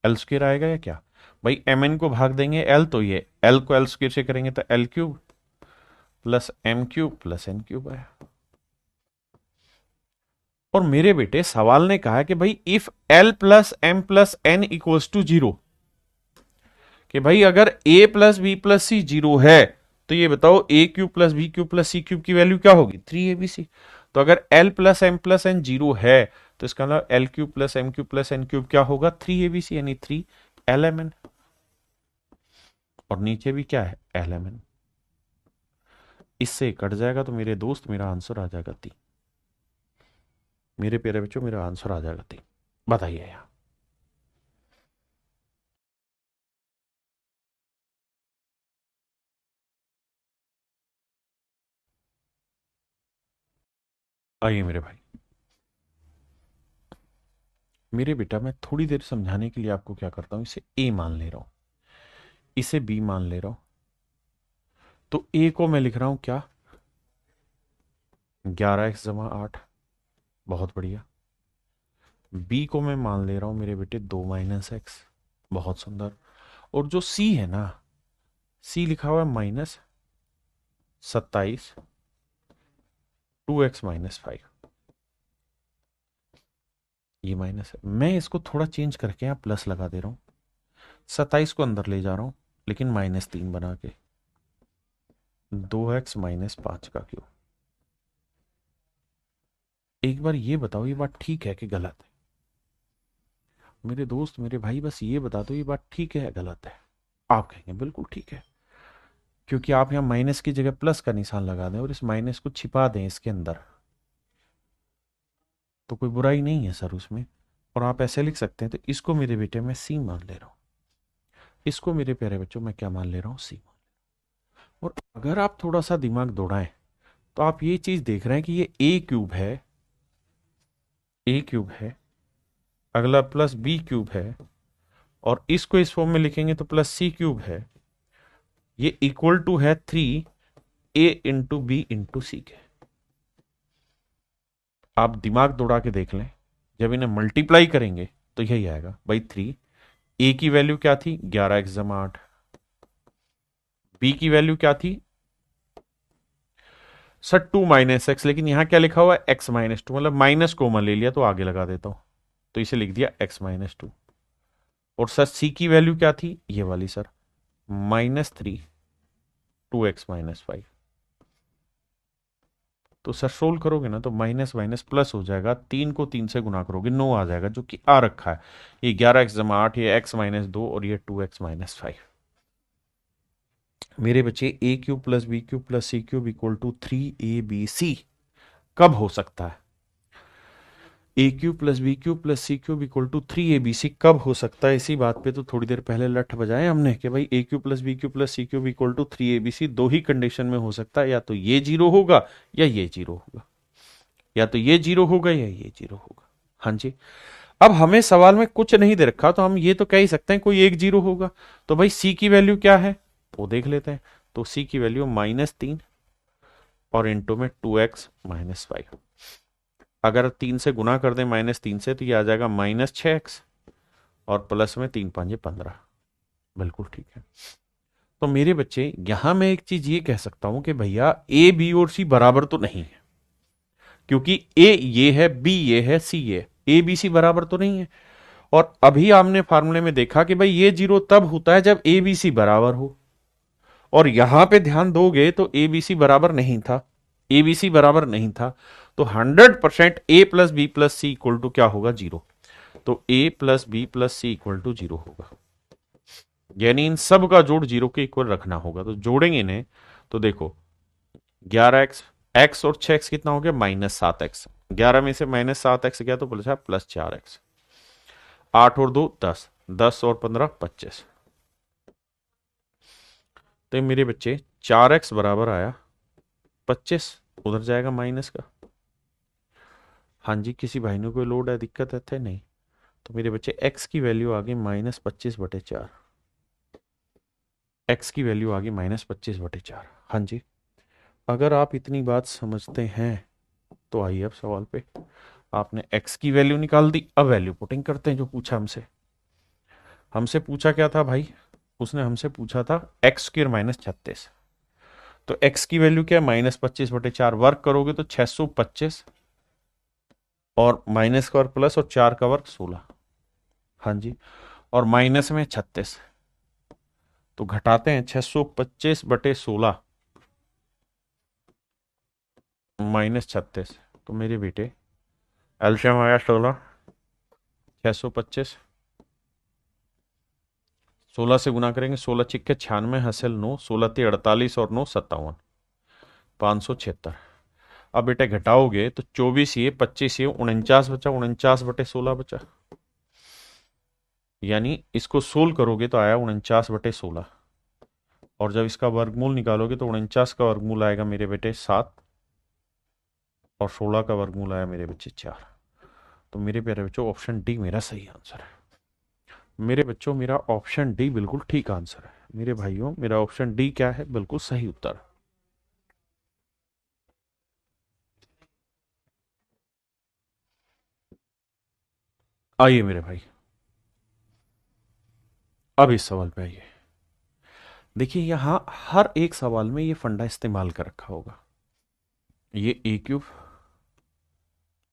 L² आएगा या क्या? भाई mn को भाग देंगे l, तो ये l को L² से करेंगे तो L³ plus M³ plus N³ आया। और मेरे बेटे सवाल ने कहा कि भाई if L plus M plus N equals to 0, कि भाई अगर a plus B plus C 0 है तो ये बताओ a³ plus b³ plus c³ की वैल्यू क्या होगी? 3abc। तो अगर L plus M plus N 0 है तो इसका मतलब L³ plus M³ plus N³ क्या होगा? 3abc, यानी 3LMN। और नीचे भी क्या है? LMN। इससे कट जाएगा तो मेरे दोस्त मेरा आंसर आ जाएगा 3। मेरे प्यारे बच्चों मेरा आंसर आ जाएगा 3। बताइए यहाँ। आइए मेरे भाई, मेरे बेटा मैं थोड़ी देर समझाने के लिए आपको क्या करता हूं, इसे ए मान ले रहा हूं, इसे बी मान ले रहा हूं। तो ए को मैं लिख रहा हूं क्या, 11x जमा 8। बहुत बढ़िया। बी को मैं मान ले रहा हूं मेरे बेटे 2 - x। बहुत सुंदर। और जो सी है ना, सी लिखा हुआ है -27 2x - 5। ये माइनस है, मैं इसको थोड़ा चेंज करके यहाँ प्लस लगा दे रहा हूं। 27 को अंदर ले जा रहा हूं, लेकिन -3 बना के। 2x - 5 का क्यूब। एक बार ये बताओ, ये बात ठीक है कि गलत है? मेरे दोस्त, मेरे भाई, बस ये बता दो, ये बात ठीक है या गलत है? आप कहेंगे बिल्कुल ठीक है, क्योंकि आप यहाँ माइनस की जगह प्लस का निशान लगा दें और इस माइनस को छिपा दें इसके अंदर, तो कोई बुराई नहीं है सर उसमें। और आप ऐसे लिख सकते हैं, तो इसको मेरे बेटे मैं सी मान ले रहा हूं, इसको मेरे प्यारे बच्चों मैं क्या मान ले रहा हूं, सी मान। और अगर आप थोड़ा सा दिमाग दौड़ाएं, तो आप ये चीज देख रहे हैं कि ये ए क्यूब है, ए क्यूब है, अगला प्लस बी क्यूब है, और इसको इस फॉर्म में लिखेंगे तो प्लस सी क्यूब है। ये इक्वल टू है 3a × b × c के। आप दिमाग दौड़ा के देख लें, जब इन्हें मल्टीप्लाई करेंगे तो यही आएगा भाई 3। ए की वैल्यू क्या थी, 11x जमा 8। बी की वैल्यू क्या थी सर, 2 - x, लेकिन यहां क्या लिखा हुआ है, x - 2, मतलब माइनस कॉमन ले लिया तो आगे लगा देता हूं, तो इसे लिख दिया x - 2। और सर सी की वैल्यू क्या थी, ये वाली सर, -3 2x - 5। तो सर सोल्व करोगे ना तो माइनस माइनस प्लस हो जाएगा, 3 को 3 से गुना करोगे 9 आ जाएगा, जो कि आ रखा है। ये 11x जमा 8, ये x - 2 और ये 2x - 5। मेरे बच्चे A cube plus B cube plus C cube equal to 3abc कब हो सकता है? A cube plus B cube plus C cube equal to 3abc कब हो सकता है? इसी बात पे तो थोड़ी देर पहले लठ बजाए हमने कि भाई A cube plus B cube plus C cube equal to 3abc दो ही कंडीशन में हो सकता है, या तो ये जीरो होगा या ये जीरो होगा, या तो ये जीरो होगा या ये जीरो होगा। हाँ जी। अब हमें सवाल में कुछ नहीं दे रखा, तो हम ये तो कह ही सकते हैं कोई एक जीरो होगा। तो भाई सी की वैल्यू क्या है वो देख लेते हैं। तो सी की वैल्यू -3 और इंटू में 2x - 5। अगर 3 से गुना कर दें -3 से, तो ये आ जाएगा -6x और प्लस में 3 5 15। बिल्कुल ठीक है। तो मेरे बच्चे यहां मैं एक चीज ये कह सकता हूं कि भैया ए बी और सी बराबर तो नहीं है, क्योंकि ए ये है, बी ये है, सी ये, ए बी सी बराबर तो नहीं है। और अभी आपने फार्मूले में देखा कि भाई ये जीरो तब होता है जब ए बी सी बराबर हो, और यहां पे ध्यान दोगे तो ए बी सी बराबर नहीं था, ए बी सी बराबर नहीं था। तो 100% A plus B plus C equal to क्या होगा, जीरो। तो A plus B plus C equal to zero होगा, यानी इन सब का जोड़ जीरो के इक्वल रखना होगा। तो जोड़ेंगे इन्हें तो देखो, 11x, एक्स और 6x कितना हो गया, -7x। 11 में से -7x गया तो बचा +4x। 8 और 2 10, 10 और 15 25। तो मेरे बच्चे 4x बराबर आया 25, उधर जाएगा माइनस का। हाँ जी, किसी भाई ने कोई लोड है, दिक्कत है थे नहीं? तो मेरे बच्चे x की वैल्यू आ गई -25/4। x की वैल्यू आ गई -25/4। हाँ जी। अगर आप इतनी बात समझते हैं तो आइए अब सवाल पे। आपने x की वैल्यू निकाल दी, अब वैल्यू पुटिंग करते हैं जो पूछा हमसे। हमसे पूछा क्या था भाई, उसने हमसे पूछा था x² -36। तो x की वैल्यू क्या है, -25/4। वर्क करोगे तो 625, और माइनस का वर्ग प्लस और 4 का वर्ग 16। हाँ जी। और माइनस में 36, तो घटाते हैं 625/16 -36। तो मेरे बेटे एलसीएम आया 16, 625, 16 से गुना करेंगे, 16 छिक्के 96, हासिल 9, 16 × 3 = 48 और 9 = 57, 576। अब बेटे घटाओगे तो 24 ये 25 ये 49 बचा, 49/16 बचा। यानी इसको सोल्व करोगे तो आया 49/16, और जब इसका वर्गमूल निकालोगे तो 49 का वर्गमूल आएगा मेरे बेटे 7, और 16 का वर्गमूल आया मेरे बच्चे 4। तो मेरे प्यारे बच्चों ऑप्शन डी मेरा सही आंसर है। मेरे बच्चों मेरा ऑप्शन डी बिल्कुल ठीक आंसर है। मेरे भाइयों मेरा ऑप्शन डी क्या है, बिल्कुल सही उत्तर। आइए मेरे भाई, अब इस सवाल पे आइए। देखिए यहां हर एक सवाल में ये फंडा इस्तेमाल कर रखा होगा। ये A cube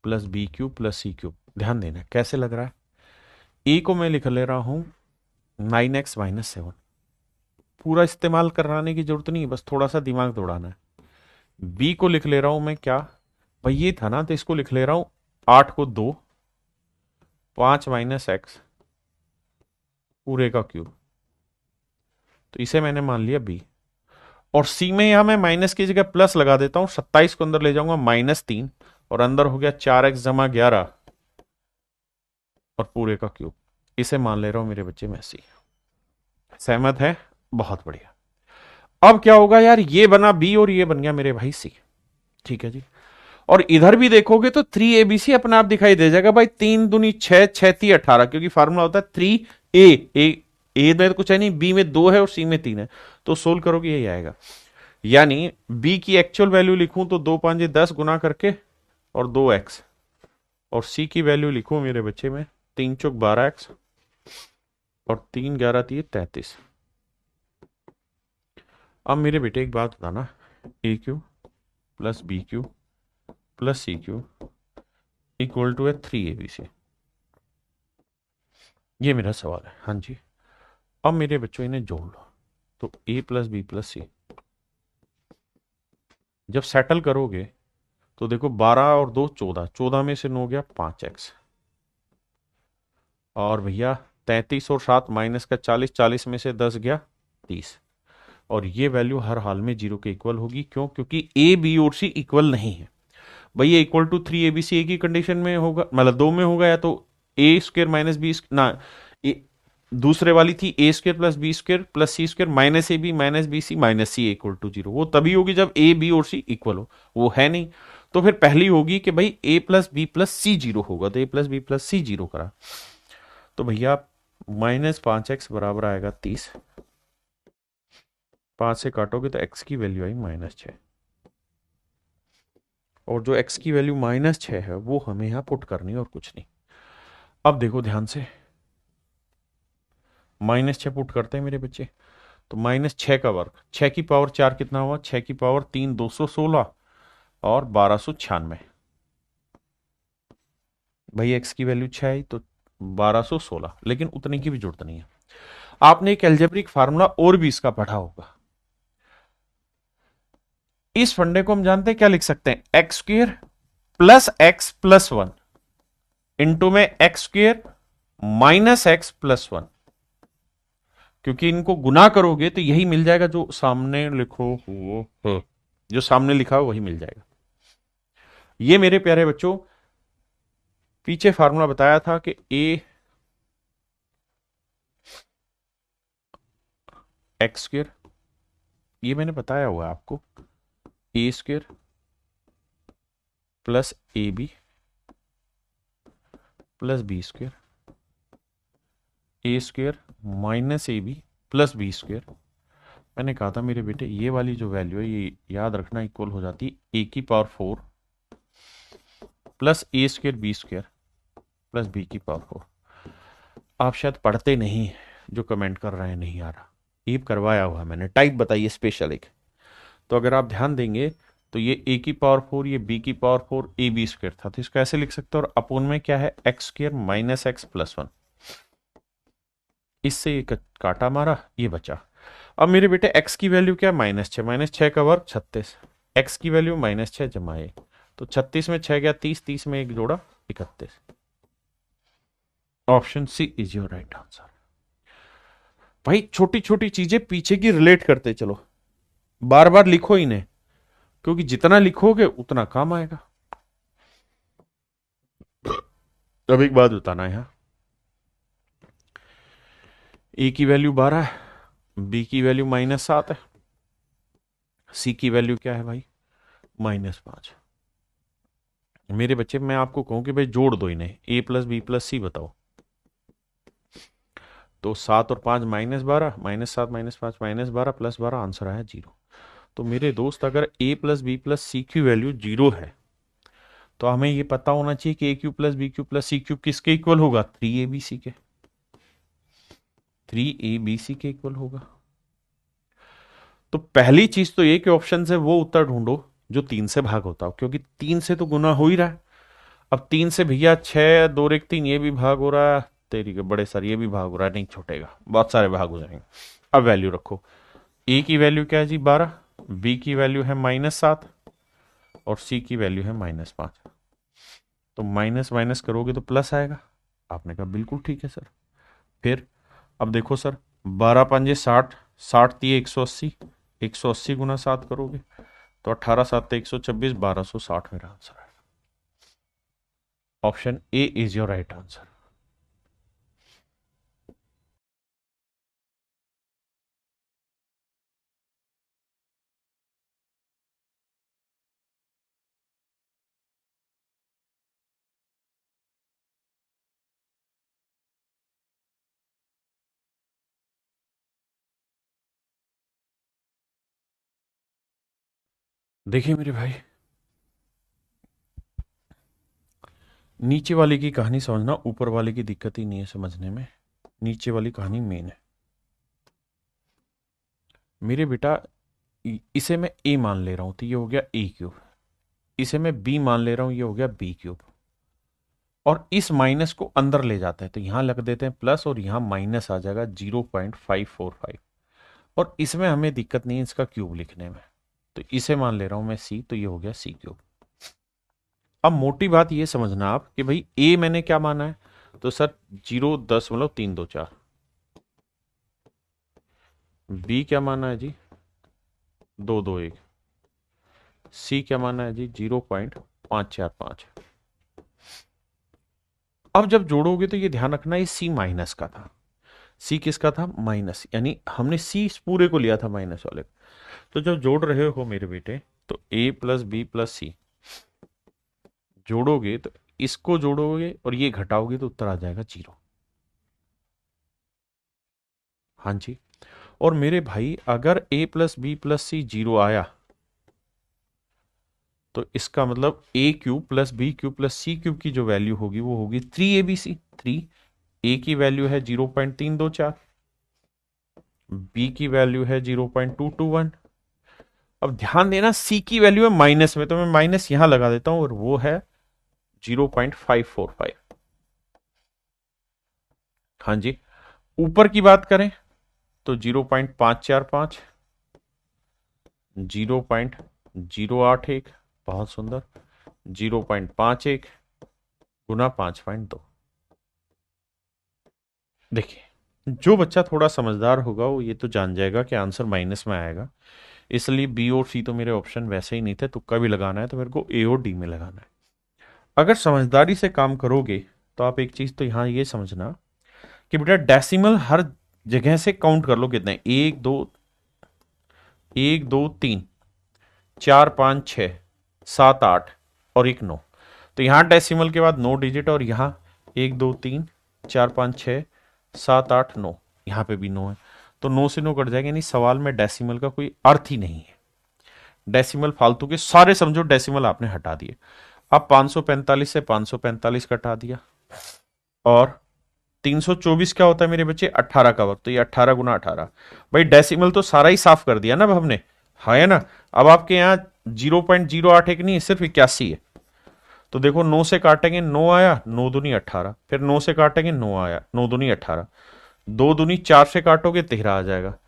plus B cube plus C cube, ध्यान देना कैसे लग रहा है। ए को मैं लिख ले रहा हूं 9x-7, पूरा इस्तेमाल कराने की जरूरत नहीं, बस थोड़ा सा दिमाग दौड़ाना है। बी को लिख ले रहा हूं मैं क्या, भाई ये था ना, तो इसको लिख ले रहा हूं 8 को 2, 5 - x पूरे का क्यूब, तो इसे मैंने मान लिया बी। और सी में यहां मैं माइनस की जगह प्लस लगा देता हूं, 27 को अंदर ले जाऊंगा -3, और अंदर हो गया 4x-11 और पूरे का क्यूब, इसे मान ले रहा हूं मेरे बच्चे में सी। सहमत है? बहुत बढ़िया। अब क्या होगा यार, ये बना बी और ये बन गया मेरे भाई सी। ठीक है जी। और इधर भी देखोगे तो 3ABC अपने आप दिखाई दे जाएगा भाई, 3 दूनी 6, 6 18, क्योंकि फार्मूला होता है 3A में कुछ है नहीं, बी में 2 है और सी में 3 है, तो सोल्व करोगे यही आएगा। यानी बी की एक्चुअल वैल्यू लिखूं तो 2 5 10 गुना करके और 2x, और सी की वैल्यू लिखूं मेरे बच्चे में 3 चौक 12x और 3 11 33। अब मेरे बेटे एक बात बताना, A cube plus B cube plus C cube equal to है 3ABC, ये मेरा सवाल है। हाँ जी। अब मेरे बच्चों इन्हें जोड़ लो, तो a प्लस बी प्लस सी, जब सेटल करोगे तो देखो 12 और 2 14, 14 में से 9 गया 5x, और भैया 33 और 7 माइनस का 40, 40 में से 10 गया 30, और ये वैल्यू हर हाल में 0 के इक्वल होगी। क्यों? क्योंकि ए बी और सी इक्वल नहीं है। भैया इक्वल टू 3ABC एक ही कंडीशन में होगा, मतलब 2 में होगा, या तो ए स्क्र माइनस बी ना, दूसरे वाली थी A square plus B square plus C square minus A B minus B C minus C equal to 0, वो तभी होगी जब ए बी और सी इक्वल हो, वो है नहीं। तो फिर पहली होगी कि भाई A plus B plus C 0 होगा, तो A plus B plus C 0 करा, तो भैया -5x बराबर आएगा 30, 5 से काटोगे तो x की वैल्यू आई -6, और जो x की वैल्यू -6 है वो हमें यहां पुट करनी है और कुछ नहीं। अब देखो ध्यान से, -6 पुट करते हैं मेरे बच्चे, तो -6 का वर्ग, 6 की पावर 4 कितना हुआ, 6 की पावर 3 216 और 1296। भाई x की वैल्यू 6 आई तो 1216, लेकिन उतने की भी जरूरत नहीं है। आपने एक एल्जेब्रिक फार्मूला और भी इसका पढ़ा होगा। इस फंडे को हम जानते हैं क्या लिख सकते हैं, x² plus x plus 1 into में x² माइनस x प्लस 1, क्योंकि इनको गुना करोगे तो यही मिल जाएगा जो सामने लिखो हो, जो सामने लिखा हो वही मिल जाएगा। ये मेरे प्यारे बच्चों पीछे फार्मूला बताया था कि x², ये मैंने बताया हुआ है आपको, a² plus AB plus B² a² minus AB plus B²। मैंने कहा था मेरे बेटे ये वाली जो वैल्यू है ये याद रखना इक्वल हो जाती है a की power 4 plus a² B² plus b की पावर 4। आप शायद पढ़ते नहीं, जो कमेंट कर रहे हैं नहीं आ रहा, ये करवाया हुआ मैंने, टाइप बताइए स्पेशल एक। तो अगर आप ध्यान देंगे तो ये a की पावर 4, ये b की पावर 4, AB² था, तो इसको ऐसे लिख सकते हो, और अपोन में क्या है x² माइनस x प्लस 1, इससे ये काटा मारा, ये बचा। अब मेरे बेटे x की वैल्यू क्या है -6, -6 का वर्ग 36, x की वैल्यू -6 जमा 1, तो 36 में 6 गया 30, 30 में 1 जोड़ा 31। Option C is your right answer. भाई छोटी छोटी चीजें पीछे की रिलेट करते चलो, बार बार लिखो इन्हें, क्योंकि जितना लिखोगे उतना काम आएगा। अब एक बात बताना है, यहाँ ए की वैल्यू 12 है, बी की वैल्यू -7 है, सी की वैल्यू क्या है भाई, -5। मेरे बच्चे मैं आपको कहूं कि भाई जोड़ दो इन्हें, ए प्लस बी प्लस सी बताओ, तो 7 और 5 -12, -7 -5 -12 +12, आंसर आया 0। तो मेरे दोस्त अगर A plus B plus C की वैल्यू 0 है तो हमें ये पता होना चाहिए कि A cube plus B cube plus C cube किसके इक्वल होगा, 3abc के, 3abc के इक्वल होगा। तो पहली चीज तो ये कि ऑप्शन से वो उत्तर ढूंढो जो 3 से भाग होता हो, क्योंकि 3 से तो गुना हो ही रहा है। अब 3 से भैया 6 2 1 3 ये भी भाग हो रहा है, तेरी के बड़े सर ये भी भाग हो रहा है, नहीं छूटेगा, बहुत सारे भाग हो जाएंगे। अब वैल्यू रखो, ए की वैल्यू क्या है जी 12, बी की वैल्यू है -7 और सी की वैल्यू है -5। तो माइनस माइनस करोगे तो प्लस आएगा। आपने कहा बिल्कुल ठीक है सर। फिर अब देखो सर, 12 पंजे 60, 60 दिए 180, 180 गुना 7 करोगे तो 18 7 126, 1260 मेरा आंसर है। Option A is your right answer. देखिए मेरे भाई, नीचे वाले की कहानी समझना, ऊपर वाले की दिक्कत ही नहीं है समझने में, नीचे वाली कहानी मेन है। मेरे बेटा, इसे मैं ए मान ले रहा हूं तो ये हो गया ए क्यूब, इसे मैं बी मान ले रहा हूं, ये हो गया बी क्यूब, और इस माइनस को अंदर ले जाता है तो यहां लग देते हैं प्लस और यहां माइनस आ जाएगा 0.545, और इसमें हमें दिक्कत नहीं है इसका क्यूब लिखने में, तो इसे मान ले रहा हूं मैं सी, तो ये हो गया सी क्यूब। अब मोटी बात ये समझना आप कि भाई ए मैंने क्या माना है, तो सर 0.324, बी क्या माना है जी 221, सी क्या माना है जी 0.545। अब जब जोड़ोगे तो ये ध्यान रखना ये सी माइनस का था, सी किसका था, माइनस, यानी हमने सी इस पूरे को लिया था माइनस वाले। तो जब जोड़ रहे हो मेरे बेटे, तो ए प्लस बी प्लस सी जोड़ोगे तो इसको जोड़ोगे और ये घटाओगे तो उत्तर आ जाएगा 0। हाँ जी। और मेरे भाई अगर A plus B plus C 0 आया तो इसका मतलब A cube plus B cube plus C cube की जो वैल्यू होगी वो होगी 3abc। 3, ए की वैल्यू है 0.324, बी की वैल्यू है 0.221। अब ध्यान देना सी की वैल्यू है माइनस में, तो मैं माइनस यहां लगा देता हूं और वो है 0.545। हाँ जी। ऊपर की बात करें तो 0.545, 0.081, बहुत सुंदर, 0.51 गुना 5.2। देखिए जो बच्चा थोड़ा समझदार होगा वो ये तो जान जाएगा कि आंसर माइनस में आएगा, इसलिए बी और सी तो मेरे ऑप्शन वैसे ही नहीं थे, तुक्का भी लगाना है तो मेरे को ए और डी में लगाना है। अगर समझदारी से काम करोगे तो आप एक चीज तो यहां ये समझना कि बेटा डेसिमल हर जगह से काउंट कर लो कितने, 1 2 1 2 3 4 5 6 7 8 और एक 9। तो यहां डेसिमल के बाद 9 डिजिट, और यहां 1 2 3 4 5 6 7 8 9, यहां पे भी 9 है, तो 9 से 9 कट जाएगा, यानी सवाल में डेसिमल का कोई अर्थ ही नहीं है। डेसिमल फालतू के सारे समझो, डेसिमल आपने हटा दिए। अब 545 से 545 कटा दिया, और 324 क्या होता है मेरे बच्चे, 18 का वर्ग, तो ये 18 गुना 18। भाई डेसिमल तो सारा ही साफ कर दिया ना अब हमने, है ना। अब आपके यहाँ 0.081 नहीं है, सिर्फ 81 है। तो देखो 9 से काटेंगे 9 आया, 9 दूनी 18, फिर 9 से काटेंगे 9 आया, 9 दूनी 18, 2 दूनी 4 से काटोगे 13 आ जाएगा,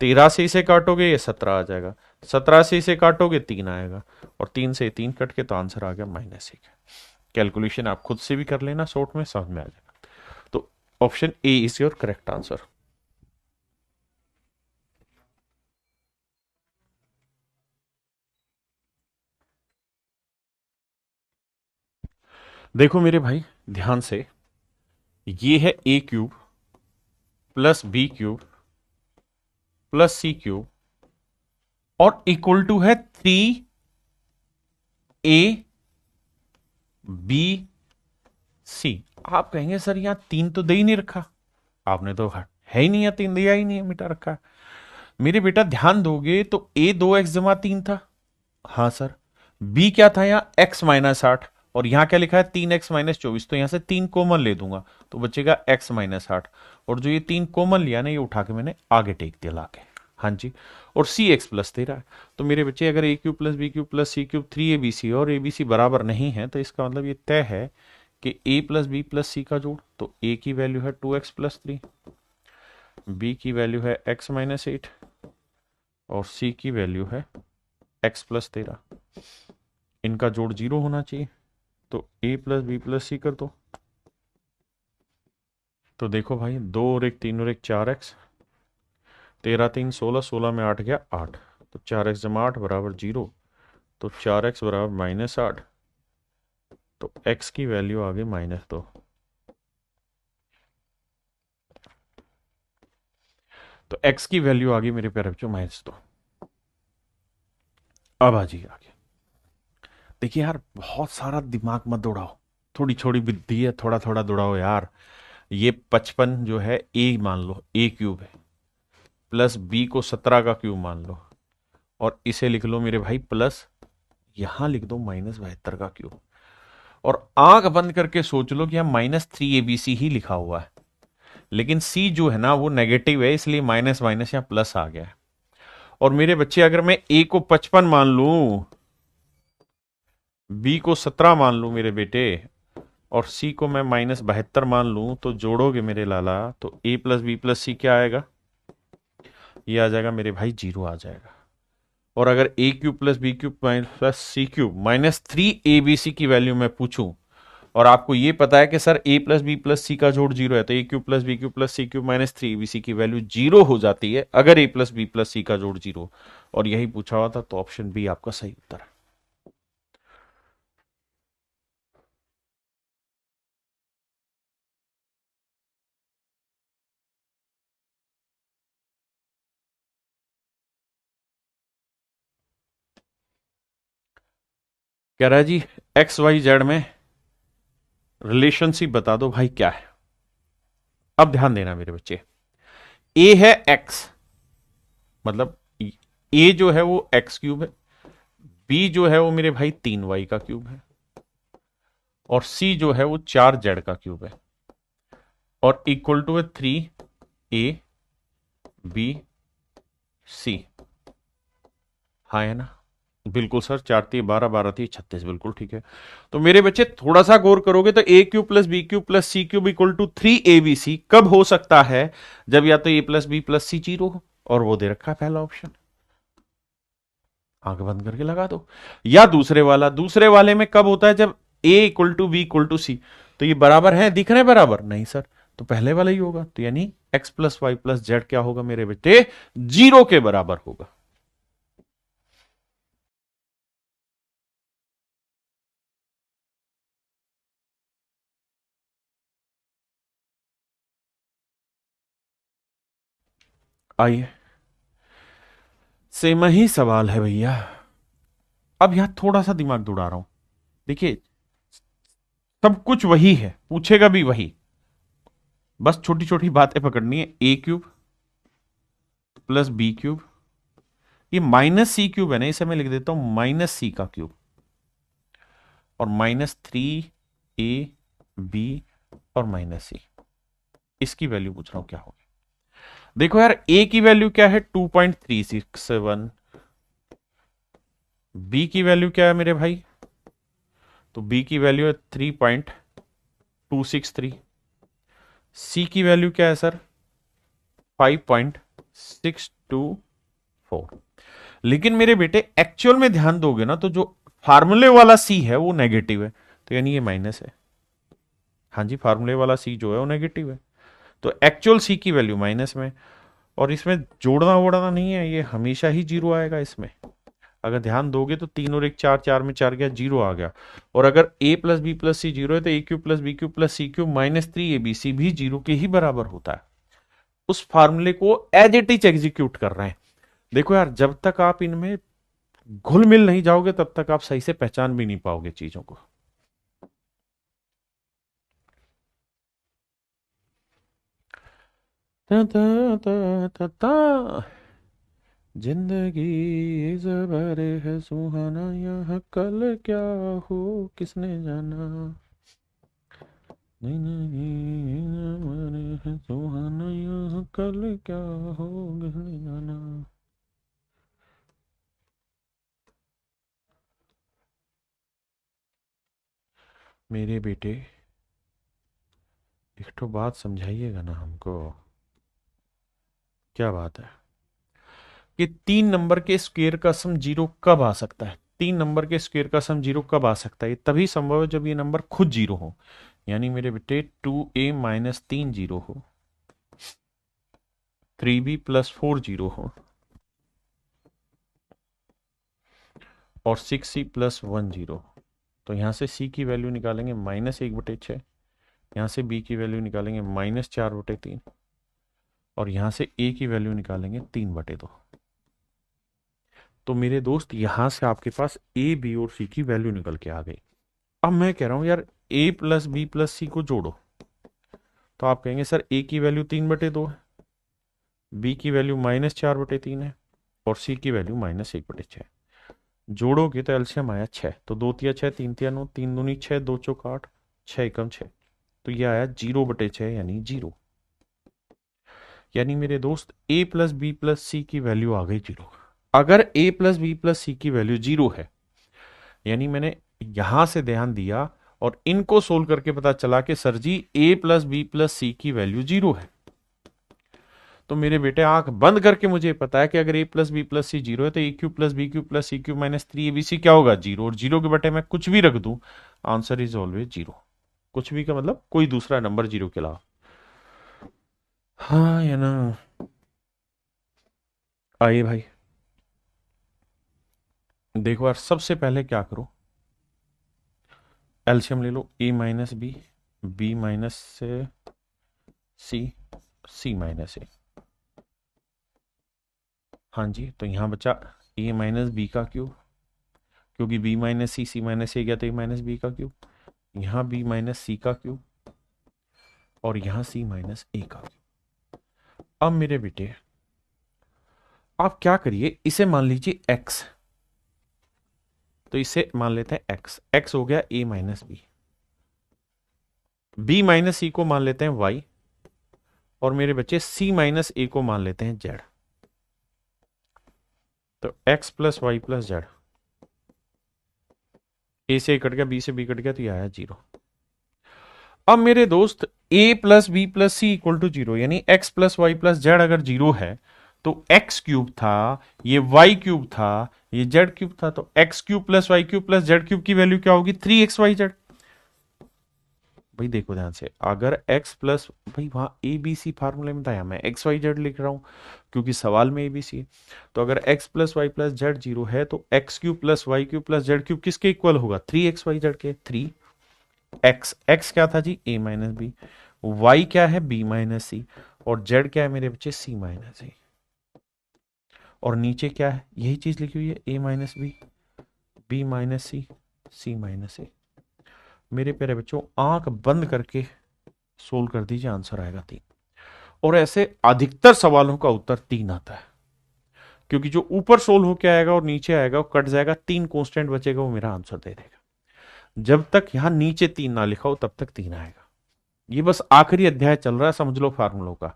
13 से इसे काटोगे ये 17 आ जाएगा, 17 से इसे काटोगे 3 आएगा, और 3 से 3 कट के तो आंसर आ गया -1। कैलकुलेशन आप खुद से भी कर लेना, शॉर्ट में समझ में आ जाएगा। तो option A is your correct answer. देखो मेरे भाई ध्यान से, ये है A cube plus B cube plus C cube और इक्वल टू है 3 ए बी सी। आप कहेंगे सर यहां 3 तो दे ही नहीं रखा, आपने तो है ही नहीं, या 3 दिया ही नहीं है, मिटा रखा है। मेरे बेटा ध्यान दोगे तो ए 2x जमा 3 था, हाँ सर। बी क्या था यहाँ x-8, और यहां क्या लिखा है 3x-24, तो यहां से 3 कॉमन ले दूंगा तो बचेगा x-8, और जो ये 3 कॉमन लिया ना ये उठा के मैंने आगे टेक दिया लाके, हाँ जी। और सी एक्स प्लस 13 है। तो मेरे बच्चे अगर A cube plus B cube plus C cube 3abc और abc बराबर नहीं है तो इसका मतलब ये तय है कि a प्लस बी प्लस सी का जोड़, तो a की वैल्यू है 2x प्लस 3, b की वैल्यू है x-8 और c की वैल्यू है x प्लस 13। इनका जोड़ 0 होना चाहिए, तो a प्लस बी प्लस सी कर दो। तो देखो भाई 2 और 1 3 और 1 4x, 13 3 16, 16 में 8 गया 8, तो 4x-8 बराबर 0, तो 4x बराबर -8, तो x की वैल्यू आ गई -2। तो x की वैल्यू आ गई मेरे प्यारे बच्चों -2। अब आ जाइए आगे। देखिए यार बहुत सारा दिमाग मत दौड़ाओ, थोड़ी छोड़ी बुद्धि है, थोड़ा थोड़ा दौड़ाओ यार। ये 55 जो है ए मान लो, ए क्यूब है, प्लस बी को 17 का क्यूब मान लो, और इसे लिख लो मेरे भाई प्लस, यहां लिख दो -72 का क्यूब, और आंख बंद करके सोच लो कि यहां -3abc ही लिखा हुआ है, लेकिन सी जो है ना वो नेगेटिव है, इसलिए माइनस माइनस यहां प्लस आ गया है। और मेरे बच्चे अगर मैं ए को 55 मान लू, बी को 17 मान लू मेरे बेटे, और सी को मैं -72 मान लूं, तो जोड़ोगे मेरे लाला तो ए प्लस बी प्लस सी क्या आएगा, ये आ जाएगा मेरे भाई 0 आ जाएगा। और अगर A cube plus B cube plus C cube -3abc की वैल्यू मैं पूछूं, और आपको ये पता है कि sir A plus B plus सी का जोड़ 0 है, तो A cube plus B cube plus C cube -3abc की वैल्यू 0 हो जाती है अगर ए प्लस बी प्लस सी का जोड़ 0, और यही पूछा हुआ था, तो ऑप्शन बी आपका सही उत्तर है। कह रहा है जी एक्स वाई जेड में रिलेशनशिप बता दो भाई क्या है। अब ध्यान देना मेरे बच्चे, ए है एक्स, मतलब ए जो है वो एक्स क्यूब है, बी जो है वो मेरे भाई 3y का क्यूब है, और सी जो है वो 4z का क्यूब है, और इक्वल टू है 3abc। हाँ है ना, बिल्कुल सर, 4 3 12 12 3 36, बिल्कुल ठीक है। तो मेरे बच्चे थोड़ा सा गौर करोगे तो A cube plus B cube plus C cube equal to 3abc कब हो सकता है, जब या तो A plus B plus C 0 हो, और वो दे रखा है पहला ऑप्शन, आंख बंद करके लगा दो। या दूसरे वाला, दूसरे वाले में कब होता है, जब A equal to B equal to C, तो ये बराबर है, दिख रहे हैं बराबर, नहीं सर, तो पहले वाला ही होगा, तो यानी X plus Y plus Z क्या होगा मेरे बेटे, 0 के बराबर होगा। आइए, सेम ही सवाल है भैया। अब यहां थोड़ा सा दिमाग दौड़ा रहा हूं। देखिए सब कुछ वही है, पूछेगा भी वही, बस छोटी छोटी बातें पकड़नी है। A cube plus B cube, ये -c क्यूब है ना, इसे मैं लिख देता हूं -c का क्यूब, और -3ab और -c, इसकी वैल्यू पूछ रहा हूं क्या होगी। देखो यार ए की वैल्यू क्या है 2.367, बी की वैल्यू क्या है मेरे भाई, तो बी की वैल्यू है 3.263, सी की वैल्यू क्या है सर 5.624। लेकिन मेरे बेटे एक्चुअल में ध्यान दोगे ना तो जो फार्मूले वाला सी है वो नेगेटिव है, तो यानी ये माइनस है। हाँ जी, फार्मूले वाला सी जो है वो नेगेटिव है, तो एक्चुअल सी की वैल्यू माइनस में, और इसमें जोड़ना वोड़ना नहीं है, ये हमेशा ही 0 आएगा इसमें। अगर ध्यान दोगे तो 3 और 1 4, 4 में 4 गया, 0 आ गया। और अगर a plus B plus C 0 है तो a cube plus B cube plus C cube minus 3abc भी 0 के ही बराबर होता है। उस फार्मूले को एज इट इज एग्जीक्यूट कर रहे हैं। देखो यार, जब तक आप इनमें घुल मिल नहीं जाओगे तब तक आप सही से पहचान भी नहीं पाओगे चीजों को। ता ता ता ता ता। जिंदगी ज़बर है सुहाना, यहाँ कल क्या हो किसने जाना। जिंदगी ज़बर है सुहाना, यहाँ कल क्या हो किसने जाना। मेरे बेटे, एक तो बात समझाइएगा ना हमको। क्या बात है कि 3 नंबर के स्क्वायर का सम 0 कब आ सकता है? 3 नंबर के स्क्वायर का सम 0 कब आ सकता है? तभी संभव है जब ये नंबर खुद 0 हो। यानी मेरे बेटे 2a-3 0 हो, 3b+4 0 हो, और 6c+1 0। तो यहां से c की वैल्यू निकालेंगे -1/6, यहां से b की वैल्यू निकालेंगे -4/3, और यहां से a की वैल्यू निकालेंगे 3/2। तो मेरे दोस्त, यहां से आपके पास a, b और c की वैल्यू निकल के आ गई। अब मैं कह रहा हूं यार, a प्लस बी प्लस सी को जोड़ो। तो आप कहेंगे सर a की वैल्यू 3/2 है, b की वैल्यू -4/3 है, और c की वैल्यू -1/6। जोड़ोगे तो एलसीएम आया 6। तो 2 तिया 6, 3 तिया 9, 3 दूनी 6, 2 चौक 8, 6 एकम 6। तो ये आया 0/6 यानी 0। यानी मेरे दोस्त, a plus B plus C की वैल्यू आ गई 0। अगर a plus B plus C की वैल्यू 0 है, यानी मैंने यहां से ध्यान दिया और इनको सोल्व करके पता चला कि सर जी a plus B plus C की वैल्यू 0 है। तो मेरे बेटे, आंख बंद करके मुझे पता है कि अगर a plus B plus C 0 है तो a cube plus B cube plus C cube minus 3abc क्या होगा? 0। और 0 के बटे मैं कुछ भी रख दूं, आंसर इज ऑलवेज 0। कुछ भी का मतलब कोई दूसरा नंबर 0 के अलावा। हाँ या ना? आइए भाई, देखो यार, सबसे पहले क्या करो, एलसीएम ले लो। a minus B, B minus C, C minus A. हाँ जी, तो यहां बचा a माइनस बी का क्यूब, क्योंकि b minus C minus A गया तो a माइनस बी का क्यूब, यहां b माइनस सी का क्यूब, और यहां c माइनस ए का क्यूब। अब मेरे बेटे, आप क्या करिए, इसे मान लीजिए x, तो इसे मान लेते हैं x। x हो गया a minus B, b minus C को मान लेते हैं y, और मेरे बच्चे c माइनस ए को मान लेते हैं z। तो x plus Y plus Z, A से कट गया, बी से बी कट गया, तो ये आया 0। अब मेरे दोस्त, a plus B plus C equal to 0, यानी x plus Y plus Z अगर 0 है तो x क्यूब था, ये y क्यूब था, ये z क्यूब था। तो x cube plus Y cube plus Z cube की वैल्यू क्या होगी? 3xyz। भाई देखो ध्यान से, अगर x प्लस, भाई वहां ए बी सी फार्मूले में था, या मैं एक्स वाई जेड लिख रहा हूं क्योंकि सवाल में ए बी सी है। तो अगर x plus Y plus Z 0 है तो x cube plus Y cube plus Z cube किसके इक्वल होगा? 3xyz के। 3x क्या था जी? a माइनस बी, y क्या है? b माइनस सी, और z क्या है मेरे बच्चे? c माइनस ए। और नीचे क्या है? यही चीज लिखी हुई है, a minus B, b minus C, c minus A. मेरे प्यारे बच्चों, आंख बंद करके सोल्व कर दीजिए, आंसर आएगा 3। और ऐसे अधिकतर सवालों का उत्तर 3 आता है, क्योंकि जो ऊपर सोल्व होके आएगा और नीचे आएगा वो कट जाएगा, 3 कांस्टेंट बचेगा, वो मेरा आंसर दे देगा। जब तक यहां नीचे 3 ना लिखा हो तब तक 3 आएगा। ये बस आखिरी अध्याय चल रहा है, समझ लो फार्मूलों का।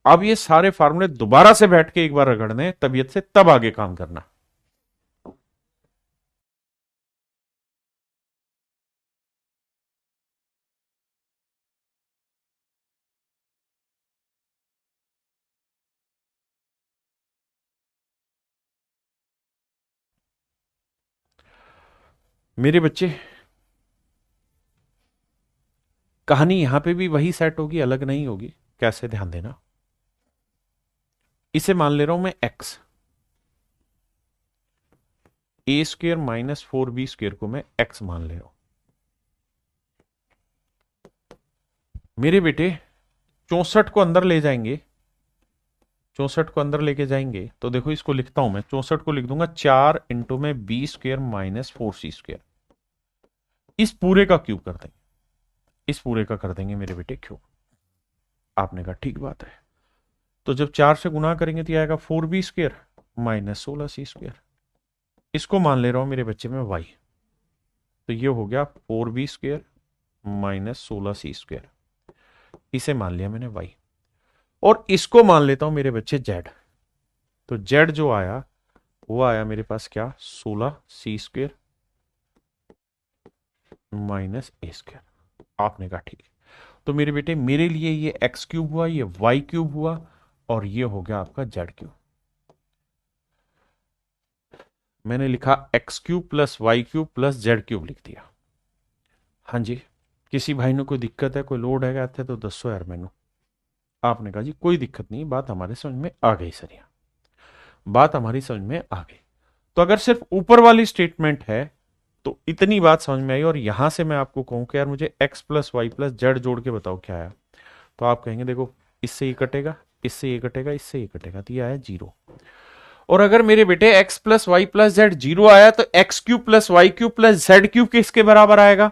अब ये सारे फार्मूले दोबारा से बैठ के एक बार रगड़ने तबीयत से, तब आगे काम करना। मेरे बच्चे, कहानी यहां पे भी वही सेट होगी, अलग नहीं होगी। कैसे? ध्यान देना। इसे मान ले रहा हूं मैं x, ए स्क्र माइनस 4b² को मैं x मान ले रहा हूं। मेरे बेटे 64 को अंदर ले जाएंगे, 64 को अंदर लेके जाएंगे तो देखो इसको लिखता हूं मैं, 64 को लिख दूंगा 4 इंटू में b² माइनस 4c²। इस पूरे का क्यूब कर देंगे, इस पूरे का कर देंगे मेरे बेटे क्यूब। आपने कहा ठीक बात है। तो जब 4 से गुना करेंगे तो आएगा 4b² माइनस 16c²। इसको मान ले रहा हूं मेरे बच्चे में y, तो ये हो गया 4b² माइनस 16c²। इसे मान लिया मैंने y, और इसको मान लेता हूं मेरे बच्चे z। तो z जो आया वो आया मेरे पास क्या, 16c² माइनस a²। आपने कहा ठीक है। तो मेरे बेटे मेरे लिए ये x³ हुआ, ये y³ हुआ, और ये हो गया आपका z³। मैंने लिखा x³ plus y³ plus z³ लिख दिया। हाँ जी, किसी भाई ने कोई दिक्कत है, कोई लोड है क्या तो दसो यार मैनू। आपने कहा जी कोई दिक्कत नहीं, बात हमारे समझ में आ गई सर, यहाँ बात हमारी समझ में आ गई। तो अगर सिर्फ ऊपर वाली स्टेटमेंट है तो इतनी बात समझ में आई, और यहां से मैं आपको कहूं कि यार मुझे x plus Y plus Z जोड़ के बताओ क्या आया, तो आप कहेंगे देखो इससे ये कटेगा, इससे ये कटेगा, इससे ये कटेगा, तो ये आया 0। और अगर मेरे बेटे x plus Y plus Z 0 आया तो x³ plus y³ plus z³ किसके बराबर आएगा,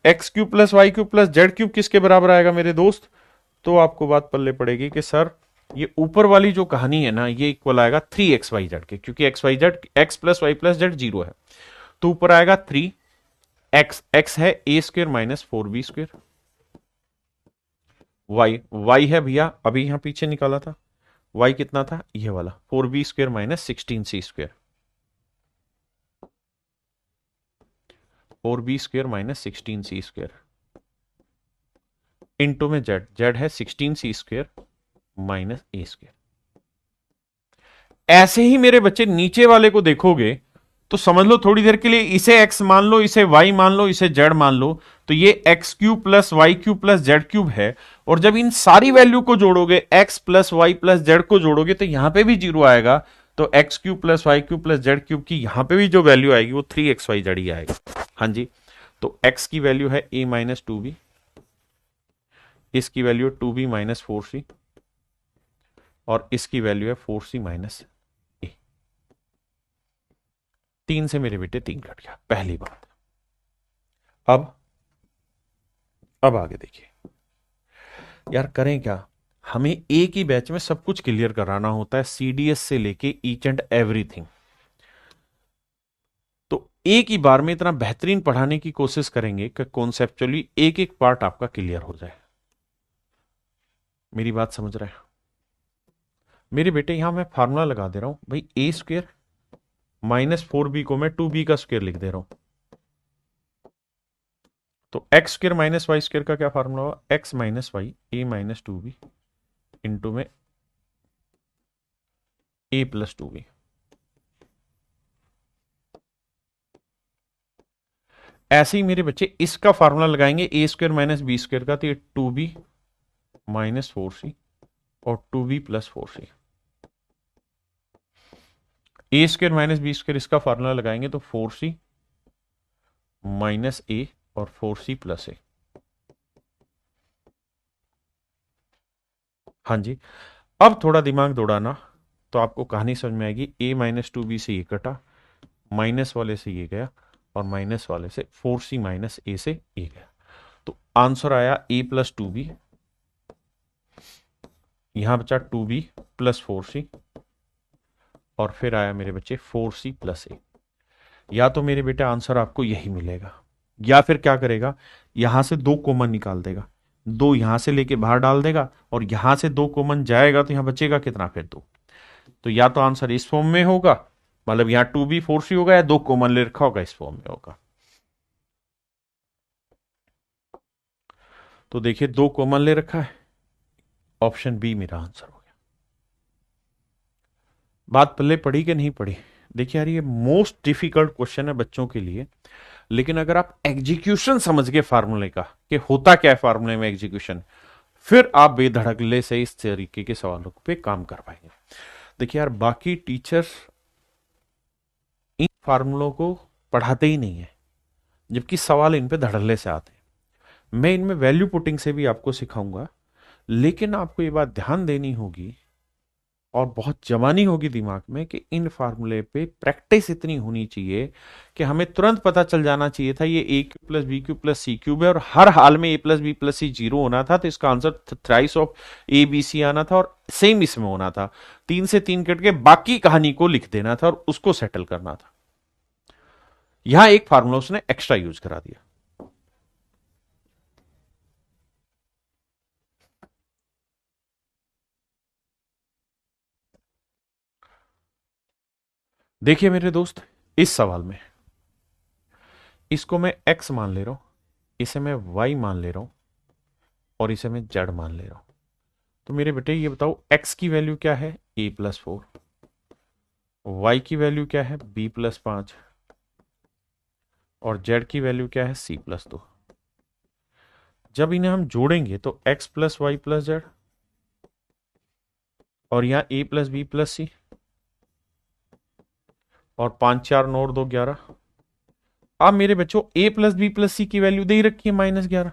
x³ plus y³ plus z³ किसके बराबर आएगा मेरे दोस्त। तो आपको बात पल्ले पड़ेगी कि सर ये ऊपर वाली जो कहानी है ना, ये इक्वल आएगा 3xyz के, क्योंकि x plus Y plus Z 0 है, तो ऊपर आएगा 3x, x है a² माइनस 4b², y है भैया अभी यहां पीछे निकाला था, y कितना था ये वाला 4b² minus 16c², 4b² minus 16c² into में z है 16c² माइनस a²। ऐसे ही मेरे बच्चे नीचे वाले को देखोगे तो समझ लो थोड़ी देर के लिए, इसे x मान लो, इसे y मान लो, इसे z मान लो, तो ये x³ plus y³ plus z³ है। और जब इन सारी वैल्यू को जोड़ोगे, x plus y plus z को जोड़ोगे तो यहां पे भी 0 आएगा, तो x³ plus y³ plus z³ की यहां पे भी जो वैल्यू आएगी वो 3xyz ही आएगी। हाँ जी, तो x की वैल्यू है a माइनस 2b, इसकी वैल्यू 2b माइनस 4c, और इसकी वैल्यू है 4c माइनस ए। 3 से मेरे बेटे 3 कट गया, पहली बात। अब आगे देखिए यार, करें क्या, हमें एक ही बैच में सब कुछ क्लियर कराना होता है, सीडीएस से लेके ईच एंड एवरीथिंग। तो एक ही बार में इतना बेहतरीन पढ़ाने की कोशिश करेंगे कि कॉन्सेप्चुअली एक एक पार्ट आपका क्लियर हो जाए। मेरी बात समझ रहे हैं मेरे बेटे, यहां मैं फार्मूला लगा दे रहा हूं भाई, a² माइनस 4b को मैं 2b का स्क्वायर लिख दे रहा हूं। तो x² माइनस y² का क्या फार्मूला हुआ, x minus Y a minus 2b into में a प्लस 2b। ऐसे ही मेरे बच्चे इसका फार्मूला लगाएंगे a² माइनस b² का, तो ये 2b माइनस 4c और 2b plus 4c। a² minus b² इसका फार्मूला लगाएंगे तो 4c माइनस a और 4c प्लस a। हाँ जी, अब थोड़ा दिमाग दौड़ाना तो आपको कहानी समझ में आएगी। a माइनस 2b से ये कटा, माइनस वाले से ये गया, और माइनस वाले से 4c माइनस a से ये गया, तो आंसर आया a प्लस 2b, यहां बचा 2b प्लस 4c, और फिर आया मेरे बच्चे 4c प्लस a। या तो मेरे बेटे आंसर आपको यही मिलेगा, या फिर क्या करेगा, यहां से 2 कॉमन निकाल देगा, 2 यहां से लेके बाहर डाल देगा, और यहां से 2 कॉमन जाएगा तो यहां बचेगा कितना फिर 2। तो या तो आंसर इस फॉर्म में होगा, मतलब यहां 2b 4c होगा, या 2 कॉमन ले रखा होगा, इस फॉर्म में होगा। तो देखिए 2 कॉमन ले रखा है, ऑप्शन बी मेरा आंसर हो गया। बात पल्ले पड़ी कि नहीं पड़ी। देखिए यार, ये मोस्ट डिफिकल्ट क्वेश्चन है बच्चों के लिए, लेकिन अगर आप एग्जीक्यूशन समझ गए फार्मूले का कि होता क्या है फार्मूले में एग्जीक्यूशन, फिर आप बेधड़कले से इस तरीके के सवालों पे काम कर पाएंगे। देखिए यार, बाकी टीचर्स इन फार्मूलों को पढ़ाते ही नहीं है, जबकि सवाल इन पे धड़ल्ले से आते हैं। मैं इनमें वैल्यू पुटिंग से भी आपको सिखाऊंगा, लेकिन आपको ये बात ध्यान देनी होगी और बहुत जमानी होगी दिमाग में कि इन फार्मूले पे प्रैक्टिस इतनी होनी चाहिए कि हमें तुरंत पता चल जाना चाहिए था ये A cube plus B cube plus C cube है, और हर हाल में A plus B plus C zero होना था, तो इसका answer thrice of A B C आना था, और सेम इसमें होना था। 3 से 3 कट के बाकी कहानी को लिख देना था और उसको सेटल करना था। यहां एक फार्मूला उसने एक्स्ट्रा यूज करा दिया। देखिए मेरे दोस्त, इस सवाल में इसको मैं x मान ले रहा हूं, इसे मैं y मान ले रहा हूं, और इसे मैं z मान ले रहा हूं। तो मेरे बेटे ये बताओ, x की वैल्यू क्या है, a+4, y की वैल्यू क्या है, b+5, और z की वैल्यू क्या है, c+2। जब इन्हें हम जोड़ेंगे तो x plus Y plus Z, और यहां a plus B plus C, और 5 4 9 और 2 11। अब मेरे बच्चों a plus B plus C की वैल्यू दे ही रखी है -11,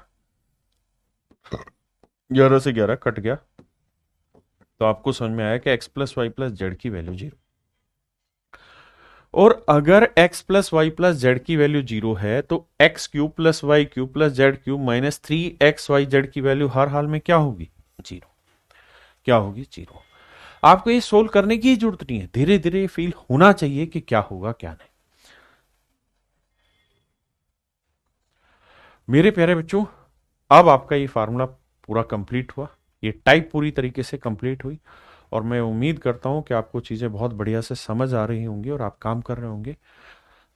11 से 11 कट गया, तो आपको समझ में आया कि x plus Y plus Z की वैल्यू 0। और अगर x plus Y plus Z की वैल्यू 0 है, तो X cube plus Y cube plus Z cube -3xyz की वैल्यू हर हाल में क्या होगी, 0। क्या होगी, 0। आपको ये सोल्व करने की जरूरत नहीं है, धीरे धीरे फील होना चाहिए कि क्या होगा क्या नहीं। मेरे प्यारे बच्चों, अब आपका ये फार्मूला पूरा कंप्लीट हुआ, ये टाइप पूरी तरीके से कंप्लीट हुई, और मैं उम्मीद करता हूं कि आपको चीज़ें बहुत बढ़िया से समझ आ रही होंगी और आप काम कर रहे होंगे।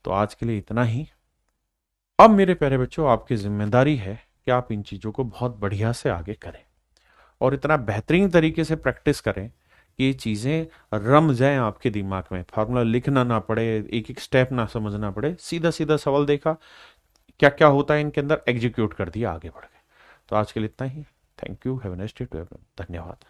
तो आज के लिए इतना ही। अब मेरे प्यारे बच्चों, आपकी जिम्मेदारी है कि आप इन चीज़ों को बहुत बढ़िया से आगे करें और इतना बेहतरीन तरीके से प्रैक्टिस करें कि ये चीज़ें रम जाएं आपके दिमाग में, फार्मूला लिखना ना पड़े, एक एक स्टेप ना समझना पड़े, सीधा सीधा सवाल देखा, क्या क्या होता है इनके अंदर, एग्जीक्यूट कर दिया, आगे बढ़ गए। तो आज के लिए इतना ही। Thank you, have a nice day to everyone. धन्यवाद।